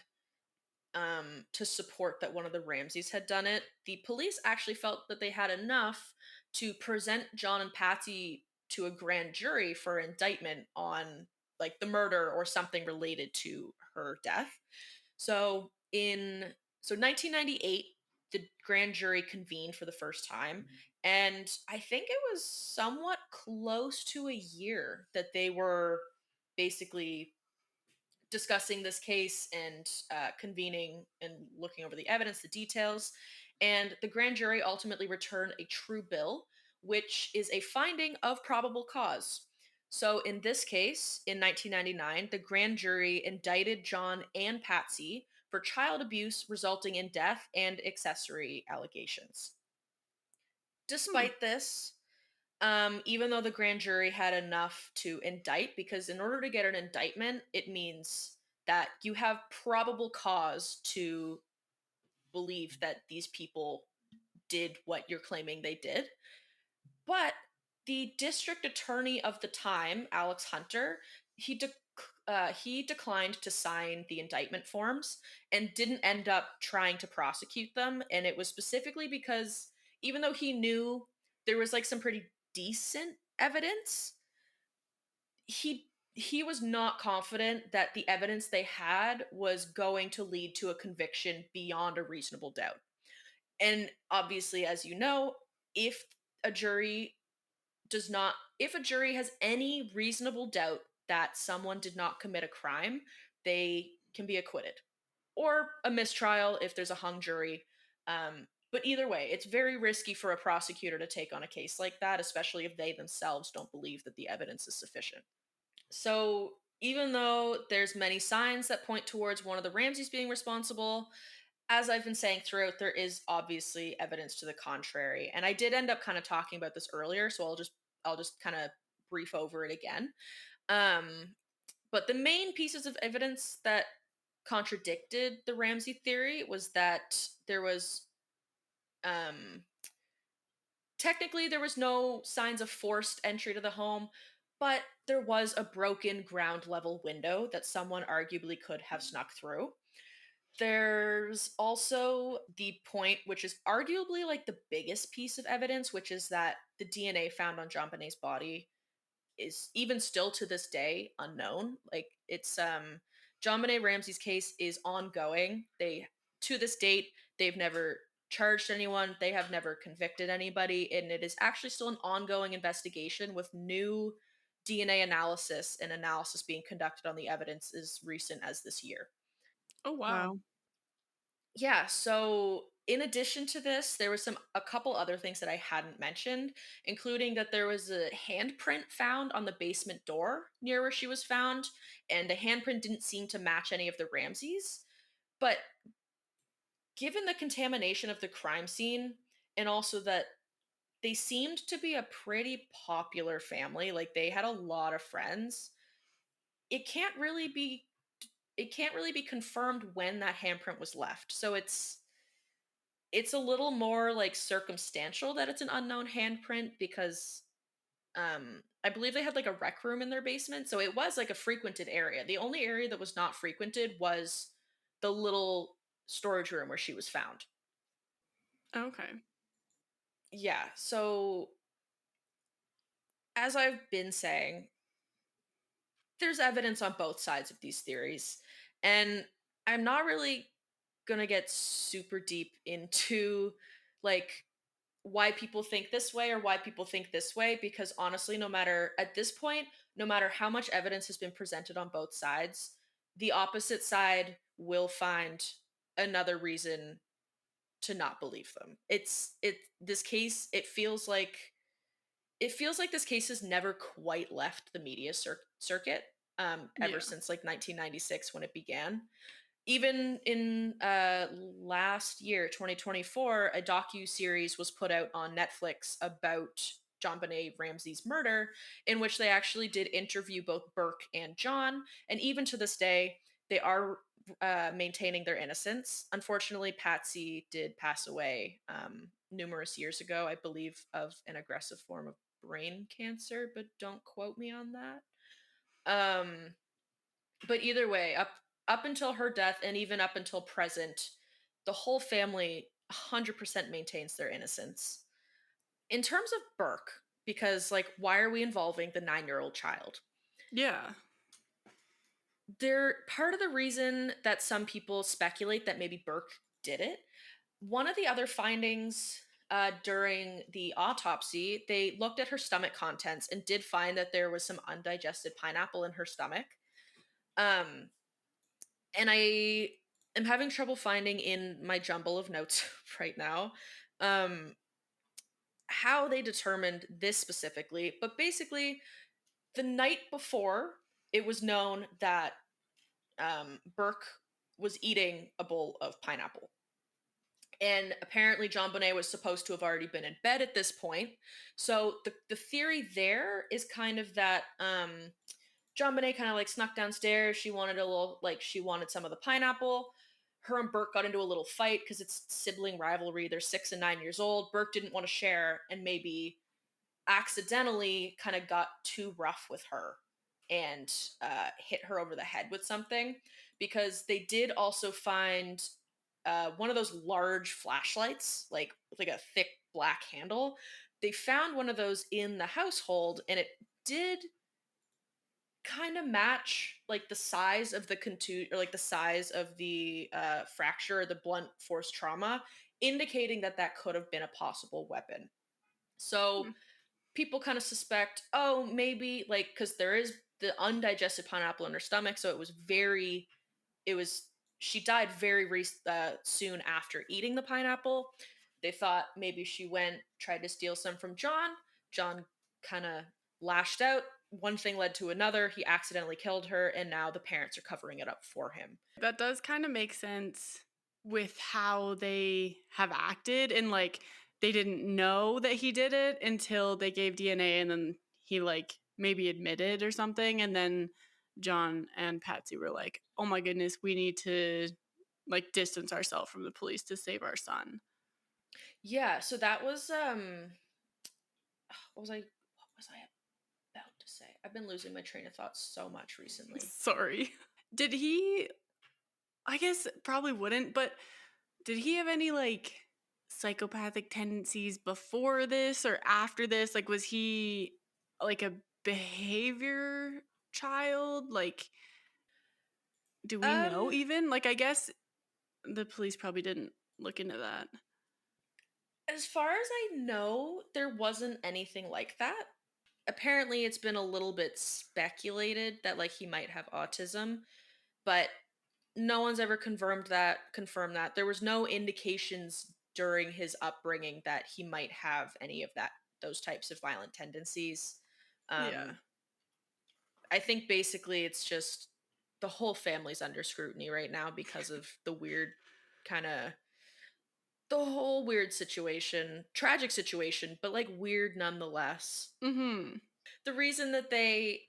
to support that one of the Ramseys had done it, the police actually felt that they had enough to present John and Patsy to a grand jury for indictment on like the murder or something related to her death. So in 1998, the grand jury convened for the first time, and I think it was somewhat close to a year that they were basically discussing this case and convening and looking over the evidence, the details. And the grand jury ultimately returned a true bill, which is a finding of probable cause. So, in this case, in 1999, the grand jury indicted John and Patsy for child abuse resulting in death and accessory allegations. Hmm. Despite this, even though the grand jury had enough to indict, because in order to get an indictment, it means that you have probable cause to believe that these people did what you're claiming they did. But the district attorney of the time, Alex Hunter, he declined to sign the indictment forms and didn't end up trying to prosecute them. And it was specifically because even though he knew there was like some pretty decent evidence, he was not confident that the evidence they had was going to lead to a conviction beyond a reasonable doubt. And obviously, as you know, if a jury if a jury has any reasonable doubt that someone did not commit a crime, they can be acquitted. or a mistrial if there's a hung jury. But either way, it's very risky for a prosecutor to take on a case like that, especially if they themselves don't believe that the evidence is sufficient. So even though there's many signs that point towards one of the Ramseys being responsible, as I've been saying throughout, there is obviously evidence to the contrary. And I did end up kind of talking about this earlier, so I'll just kind of brief over it again. Um, but the main pieces of evidence that contradicted the Ramsey theory was that there was um technically there was no signs of forced entry to the home, but there was a broken ground level window that someone arguably could have snuck through. There's also the point, which is arguably like the biggest piece of evidence, which is that the DNA found on JonBenet's body is even still to this day unknown. Like it's JonBenet Ramsey's case is ongoing. They to this date they've never charged anyone, they have never convicted anybody, and it is actually still an ongoing investigation with new DNA analysis and analysis being conducted on the evidence as recent as this year. Oh, wow. Wow. Yeah, so in addition to this, there was a couple other things that I hadn't mentioned, including that there was a handprint found on the basement door near where she was found, and the handprint didn't seem to match any of the Ramseys. But given the contamination of the crime scene, and also that they seemed to be a pretty popular family, like they had a lot of friends, it can't really be it can't really be confirmed when that handprint was left. So it's a little more like circumstantial that it's an unknown handprint because I believe they had like a rec room in their basement, so it was like a frequented area. The only area that was not frequented was the little storage room where she was found. Okay. Yeah, so as I've been saying, there's evidence on both sides of these theories, and I'm not really going to get super deep into like why people think this way or why people think this way, because honestly, no matter at this point, no matter how much evidence has been presented on both sides, the opposite side will find another reason to not believe them. It this case, it feels like this case has never quite left the media circuit ever Yeah. since like 1996 when it began. Even in last year 2024, a docu-series was put out on Netflix about John Benet Ramsey's murder, in which they actually did interview both Burke and John, and even to this day they are maintaining their innocence. Unfortunately, Patsy did pass away numerous years ago, I believe, of an aggressive form of brain cancer, but don't quote me on that. um but either way, up until her death and even up until present, the whole family 100% maintains their innocence. In terms of Burke, because like why are we involving the 9-year-old child? Yeah. They're part of the reason that some people speculate that maybe Burke did it. One of the other findings during the autopsy, they looked at her stomach contents and did find that there was some undigested pineapple in her stomach. Um, and I am having trouble finding in my jumble of notes right now um, how they determined this specifically. But basically, the night before, it was known that Burke was eating a bowl of pineapple. And apparently, John Bonet was supposed to have already been in bed at this point. So the theory there is kind of that John Bonet kind of like snuck downstairs. She wanted a little, like, she wanted some of the pineapple. Her and Burke got into a little fight because it's sibling rivalry. They're 6 and 9 years old. Burke didn't want to share and maybe accidentally kind of got too rough with her and hit her over the head with something, because they did also find one of those large flashlights, like with like a thick black handle. They found one of those in the household, and it did kind of match like the size of the or like the size of the fracture or the blunt force trauma, indicating that that could have been a possible weapon. So Hmm. people kind of suspect, oh, maybe like because there is the undigested pineapple in her stomach, so it was she died very soon after eating the pineapple. They thought maybe she went, tried to steal some from John. John kind of lashed out. One thing led to another. He accidentally killed her, and now the parents are covering it up for him. That does kind of make sense with how they have acted, and like they didn't know that he did it until they gave DNA, and then he like maybe admitted or something, and then John and Patsy were like, "Oh my goodness, we need to like distance ourselves from the police to save our son." Yeah, so that was what was I about to say? I've been losing my train of thought so much recently. Sorry. Did he, I guess probably wouldn't, but did he have any like psychopathic tendencies before this or after this? Like, was he like a behavior child? Like, do we know Um even? Like, I guess the police probably didn't look into that. as far as I know, there wasn't anything like that. Apparently it's been a little bit speculated that like he might have autism, but no one's ever confirmed that. There was no indications during his upbringing that he might have any of that, those types of violent tendencies. Yeah. um I think basically it's just the whole family's under scrutiny right now because of the weird kind of the whole weird situation, tragic situation, but like weird nonetheless. Mm-hmm. The reason that they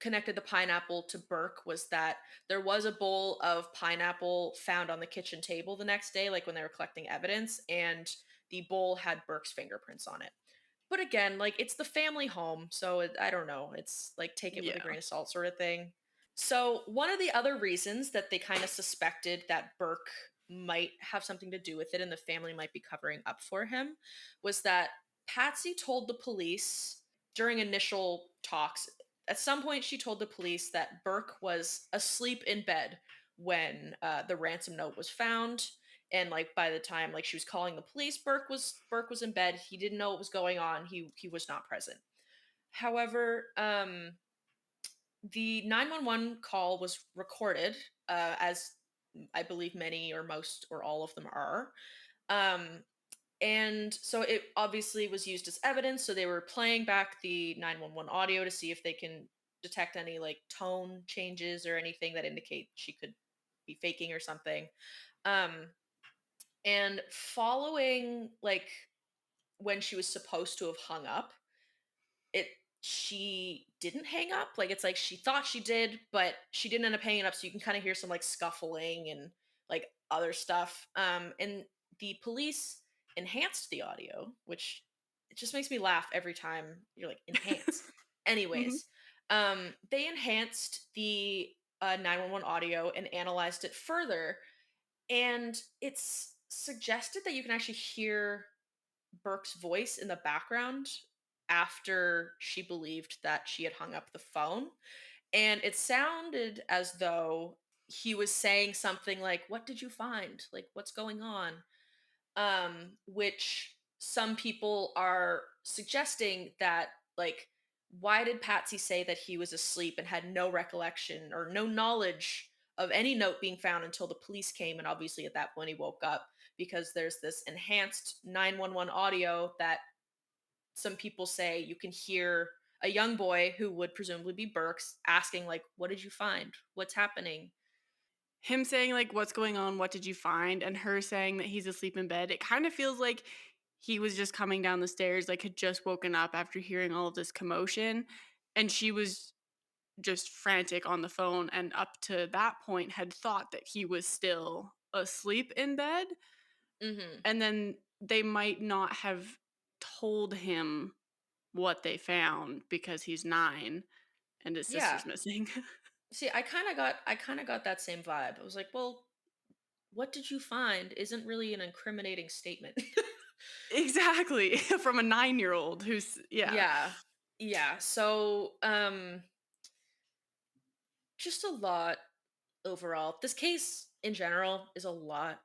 connected the pineapple to Burke was that there was a bowl of pineapple found on the kitchen table the next day, like when they were collecting evidence, and the bowl had Burke's fingerprints on it. But again, like it's the family home, so I don't know. It's like take it with a Yeah. grain of salt sort of thing. So, one of the other reasons that they kind of suspected that Burke might have something to do with it and the family might be covering up for him was that Patsy told the police during initial talks. At some point, she told the police that Burke was asleep in bed when the ransom note was found, and like by the time like she was calling the police, Burke was in bed. He didn't know what was going on. He was not present. However, the 911 call was recorded, as I believe many or most or all of them are. Um, and so it obviously was used as evidence. So they were playing back the 911 audio to see if they can detect any like tone changes or anything that indicate she could be faking or something. Um, and following like when she was supposed to have hung up, it she didn't hang up. Like it's like she thought she did, but she didn't end up hanging up. So you can kind of hear some like scuffling and like other stuff. And the police enhanced the audio, which it just makes me laugh every time you're like enhance. Mm-hmm. Anyways, they enhanced the 911 audio and analyzed it further, and it's suggested that you can actually hear Burke's voice in the background after she believed that she had hung up the phone. And it sounded as though he was saying something like, "What did you find? Like, what's going on?" Which some people are suggesting that, like, why did Patsy say that he was asleep and had no recollection or no knowledge of any note being found until the police came? And obviously, at that point, he woke up because there's this enhanced 911 audio that some people say you can hear a young boy who would presumably be Burke's asking, like, "What did you find? What's happening?" Him saying like, "What's going on? What did you find?" and her saying that he's asleep in bed. It kind of feels like he was just coming down the stairs, like had just woken up after hearing all of this commotion, and she was just frantic on the phone, and up to that point had thought that he was still asleep in bed, Hmm. and then they might not have told him what they found because he's 9 and his Yeah. sister's missing. See, I kind of got that same vibe. I was like, well, what did you find isn't really an incriminating statement. Exactly. From a 9-year-old who's yeah. Yeah. Yeah. So, just a lot overall. This case in general is a lot.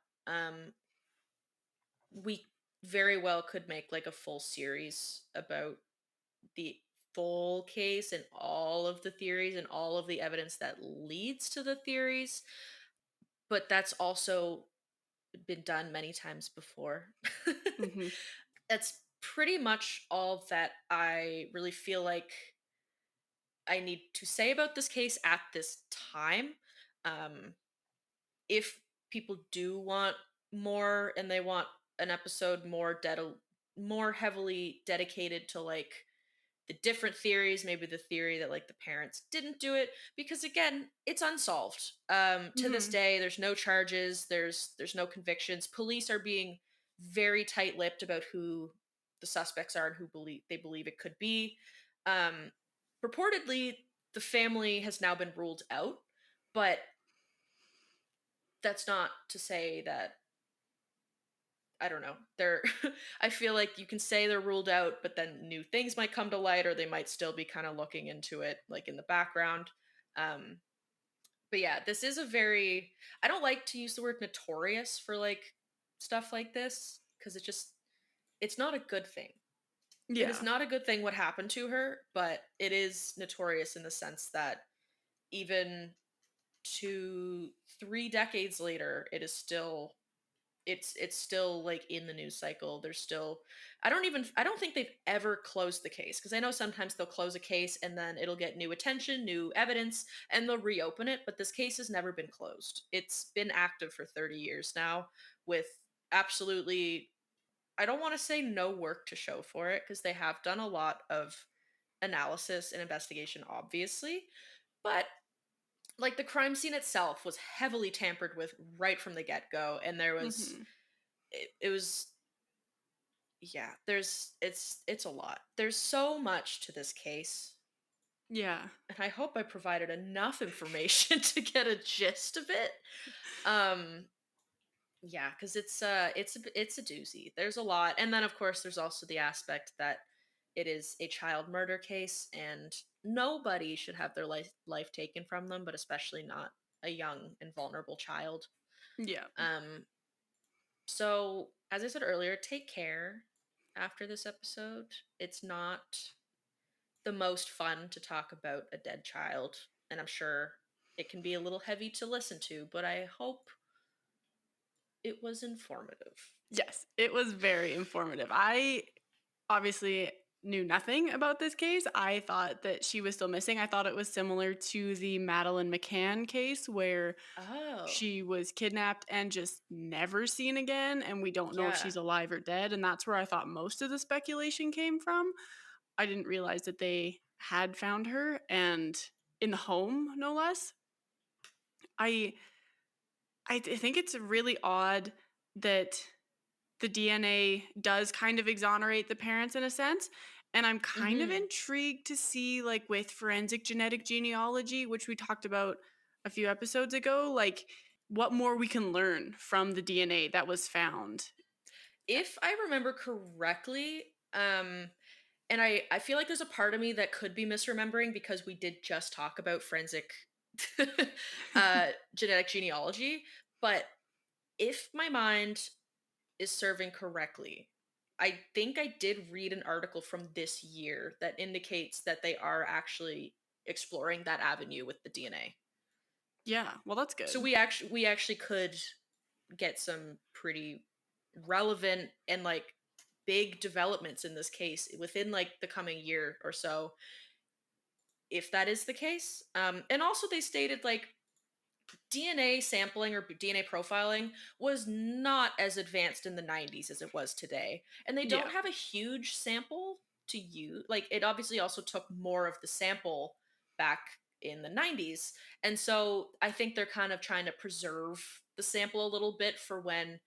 We very well could make like a full series about the full case and all of the theories and all of the evidence that leads to the theories, but that's also been done many times before. Mhm. That's pretty much all that I really feel like I need to say about this case at this time. Um, if people do want more and they want an episode more heavily dedicated to like the different theories, maybe the theory that like the parents didn't do it, because again, it's unsolved. To this Mhm. day, there's no charges, there's no convictions. Police are being very tight-lipped about who the suspects are and who believe it could be. Um, Purportedly, the family has now been ruled out, but that's not to say that I don't know. They're I feel like you can say they're ruled out, but then new things might come to light or they might still be kind of looking into it like in the background. Um but yeah, this is a very I don't like to use the word notorious for like stuff like this because it's not a good thing. It is Yeah. not a good thing what happened to her, but it is notorious in the sense that even 2 3 decades later, it's still like in the news cycle. There's still I don't think they've ever closed the case because I know sometimes they'll close a case and then it'll get new attention, new evidence, and they'll reopen it, but this case has never been closed. It's been active for 30 years now with absolutely I don't want to say no work to show for it because they have done a lot of analysis and investigation obviously, but like the crime scene itself was heavily tampered with right from the get-go and there was Mhm. it was yeah, it's a lot. There's so much to this case, Yeah. and I hope I provided enough information to get a gist of it. Um yeah, cuz it's a doozy. There's a lot. And then of course there's also the aspect that it is a child murder case and nobody should have their life taken from them, but especially not a young and vulnerable child. Yeah. Um So, as I said earlier, take care after this episode. It's not the most fun to talk about a dead child, and I'm sure it can be a little heavy to listen to, but I hope it was informative. Yes, it was very informative. I obviously knew nothing about this case. I thought that she was still missing. I thought it was similar to the Madeline McCann case where Oh, she was kidnapped and just never seen again, and we don't know if yeah. she's alive or dead. And that's where I thought most of the speculation came from. I didn't realize that they had found her and in the home, no less. I think it's really odd that the DNA does kind of exonerate the parents in a sense. And I'm kind of Mhm. intrigued to see, like, with forensic genetic genealogy, which we talked about a few episodes ago, like, what more we can learn from the DNA that was found. If I remember correctly, and I feel like there's a part of me that could be misremembering because we did just talk about forensic genetic genealogy, but if my mind is serving correctly, I think I did read an article from this year that indicates that they are actually exploring that avenue with the DNA. Yeah, well, that's So good. we actually could get some pretty relevant and like big developments in this case within like the coming year or so if that is the case. And also they stated like DNA sampling or DNA profiling was not as advanced in the 90s as it was today. And they don't Yeah, have a huge sample to use. Like, it obviously also took more of the sample back in the 90s. And so I think they're kind of trying to preserve the sample a little bit for when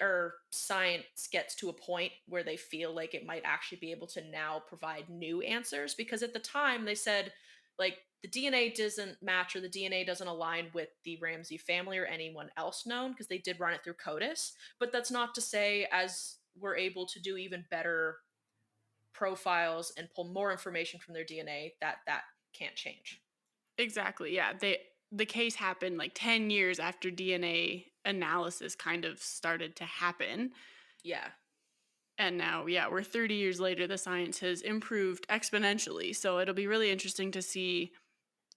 or science gets to a point where they feel like it might actually be able to now provide new answers because at the time they said like the DNA doesn't match or the DNA doesn't align with the Ramsey family or anyone else known because they did run it through CODIS, but that's not to say as we're able to do even better profiles and pull more information from their DNA that can't change. exactly. Yeah, the case happened like 10 years after DNA analysis kind of started to happen. Yeah. And now, yeah, we're 30 years later, the science has improved exponentially. So it'll be really interesting to see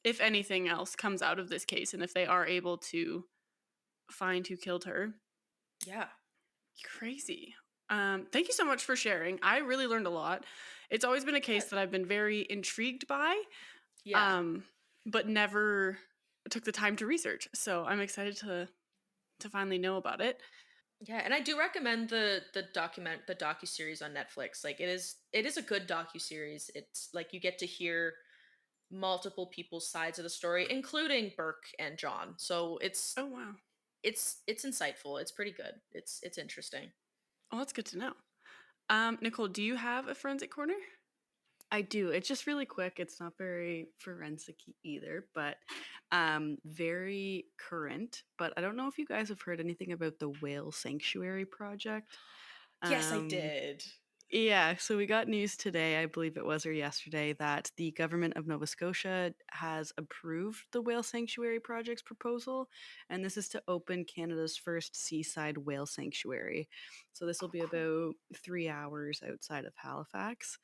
if anything else comes out of this case and if they are able to find who killed her. Yeah. Crazy. Thank you so much for sharing. I really learned a lot. It's always been a case that I've been very intrigued by, Yeah. um, but never took the time to research. So I'm excited to finally know about it. Yeah, and I do recommend the docu series on Netflix. Like it is a good docu series. It's like you get to hear multiple people's sides of the story, including Burke and John. So it's Oh wow. it's insightful. It's pretty good. It's interesting. Oh, that's good to know. Nicole, do you have a forensic corner? I do. It's just really quick. It's not very forensic either, but very current. But I don't know if you guys have heard anything about the whale sanctuary project. Yes, I Um, did. yeah, so we got news today, I believe it was, or yesterday, that the government of Nova Scotia has approved the whale sanctuary project's proposal, and this is to open Canada's first seaside whale sanctuary. So this will Oh, be cool. about 3 hours outside of Halifax.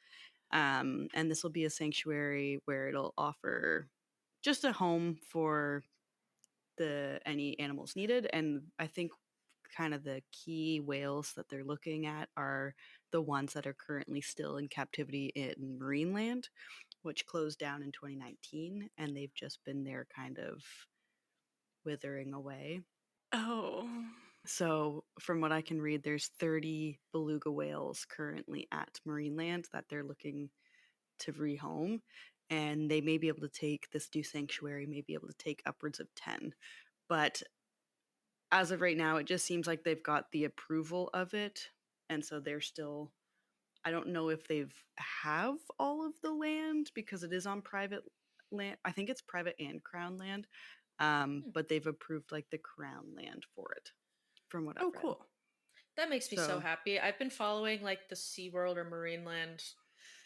And this will be a sanctuary where it'll offer just a home for the any animals needed. And I think kind of the key whales that they're looking at are the ones that are currently still in captivity in Marineland, which closed down in 2019, and they've just been there kind of withering away. Oh. So, from what I can read, there's 30 beluga whales currently at Marineland that they're looking to rehome, and they may be able to take this new sanctuary, may be able to take upwards of 10. But as of right now, it just seems like they've got the approval of it, and so they're still, I don't know if they've have all of the land because it is on private land. I think it's private and crown land. Hmm. But they've approved like the crown land for it from what I've Oh, read. cool. That makes me so So happy. I've been following like the SeaWorld or Marineland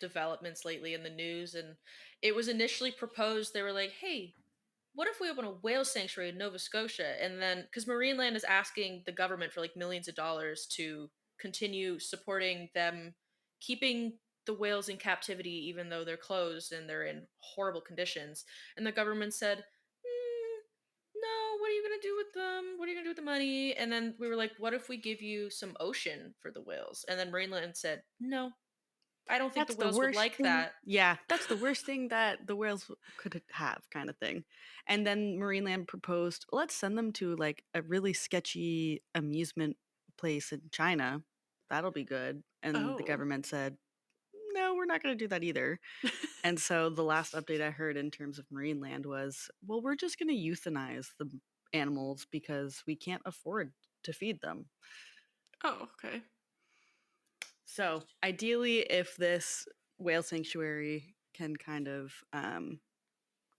developments lately in the news, and it was initially proposed. They were like, "Hey, what if we open a whale sanctuary in Nova Scotia?" And then, because Marineland is asking the government for like millions of dollars to continue supporting them, keeping the whales in captivity, even though they're closed and they're in horrible conditions. And the government said, no, what are you going to do with them? What are you going to do with the money? And then we were like, what if we give you some ocean for the whales? And then Marineland said, no, I don't think the that's the whales would worst like thing. that. Yeah, that's the worst thing that the whales could have, kind of thing. And then Marineland proposed, let's send them to like a really sketchy amusement place in China. That'll be good. And the Oh. government said, no, we're not going to do that either. And so the last update I heard in terms of Marineland was, well, we're just going to euthanize the animals because we can't afford to feed them. Oh, okay. So ideally, if this whale sanctuary can kind of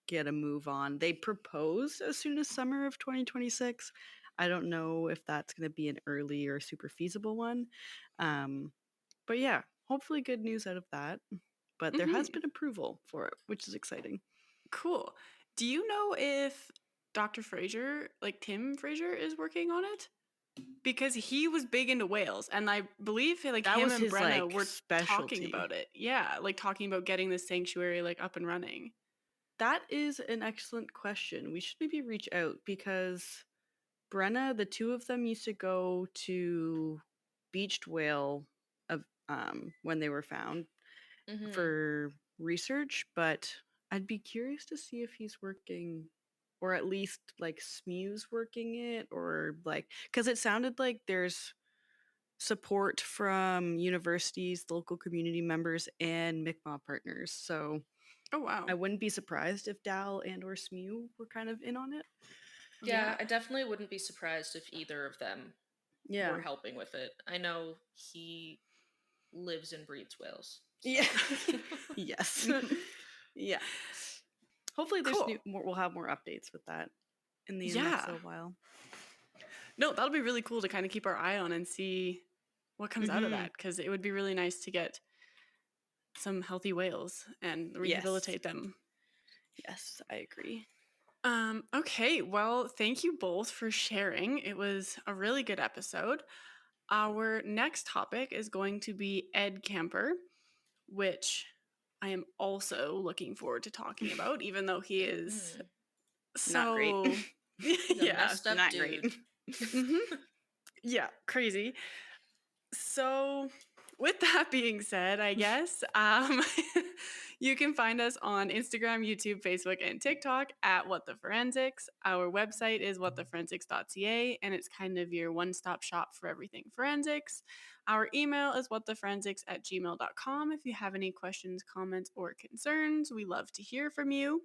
get a move on, they proposed as soon as summer of 2026. I don't know if that's going to be an early or super feasible one. But yeah, hopefully good news out of that. But there has Mhm. been approval for it, which is exciting. Cool. Do you know if Dr. Fraser, like Tim Fraser, is working on it? Because he was big into whales, and I believe like That him was and his Brenna like were talking specialty. about it. Yeah, like talking about getting this sanctuary like up and running. That is an excellent question. We should maybe reach out because Brenna, the two of them used to go to beached whale of when they were found Mm-hmm. for research, but I'd be curious to see if he's working or at least like SMU's working it or like because it sounded like there's support from universities, local community members, and Mi'kmaq partners. So Oh wow. I wouldn't be surprised if Dal and or SMU were kind of in on it. Yeah, Yeah. I definitely wouldn't be surprised if either of them Yeah. were helping with it. I know he lives and breathes whales. So, Yeah. Yes. Yeah. Hopefully there's Cool. we'll have more updates with that in the next Yeah. little while. No, that'll be really cool to kind of keep our eye on and see what comes out of Mhm. that because it would be really nice to get some healthy whales and Yes. rehabilitate them. Yes, I agree. Okay, well, thank you both for sharing. It was a really good episode. Our next topic is going to be Ed Kemper, which I am also looking forward to talking about, even though he is Not great. so He's a yeah. messed up Not dude. great. Mhm. Yeah, crazy. So, with that being said, I guess you can find us on Instagram, YouTube, Facebook, and TikTok at What the Forensics. Our website is whattheforensics.ca, and it's kind of your one-stop shop for everything forensics. Our email is whattheforensics@gmail.com. If you have any questions, comments, or concerns, we love to hear from you.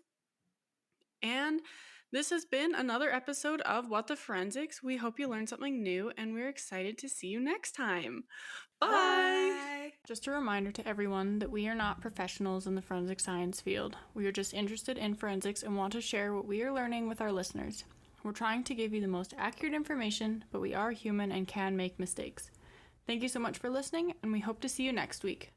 And this has been another episode of What the Forensics. We hope you learned something new, and we're excited to see you next time. Bye! Bye. Just a reminder to everyone that we are not professionals in the forensic science field. We are just interested in forensics and want to share what we are learning with our listeners. We're trying to give you the most accurate information, but we are human and can make mistakes. Thank you so much for listening, and we hope to see you next week.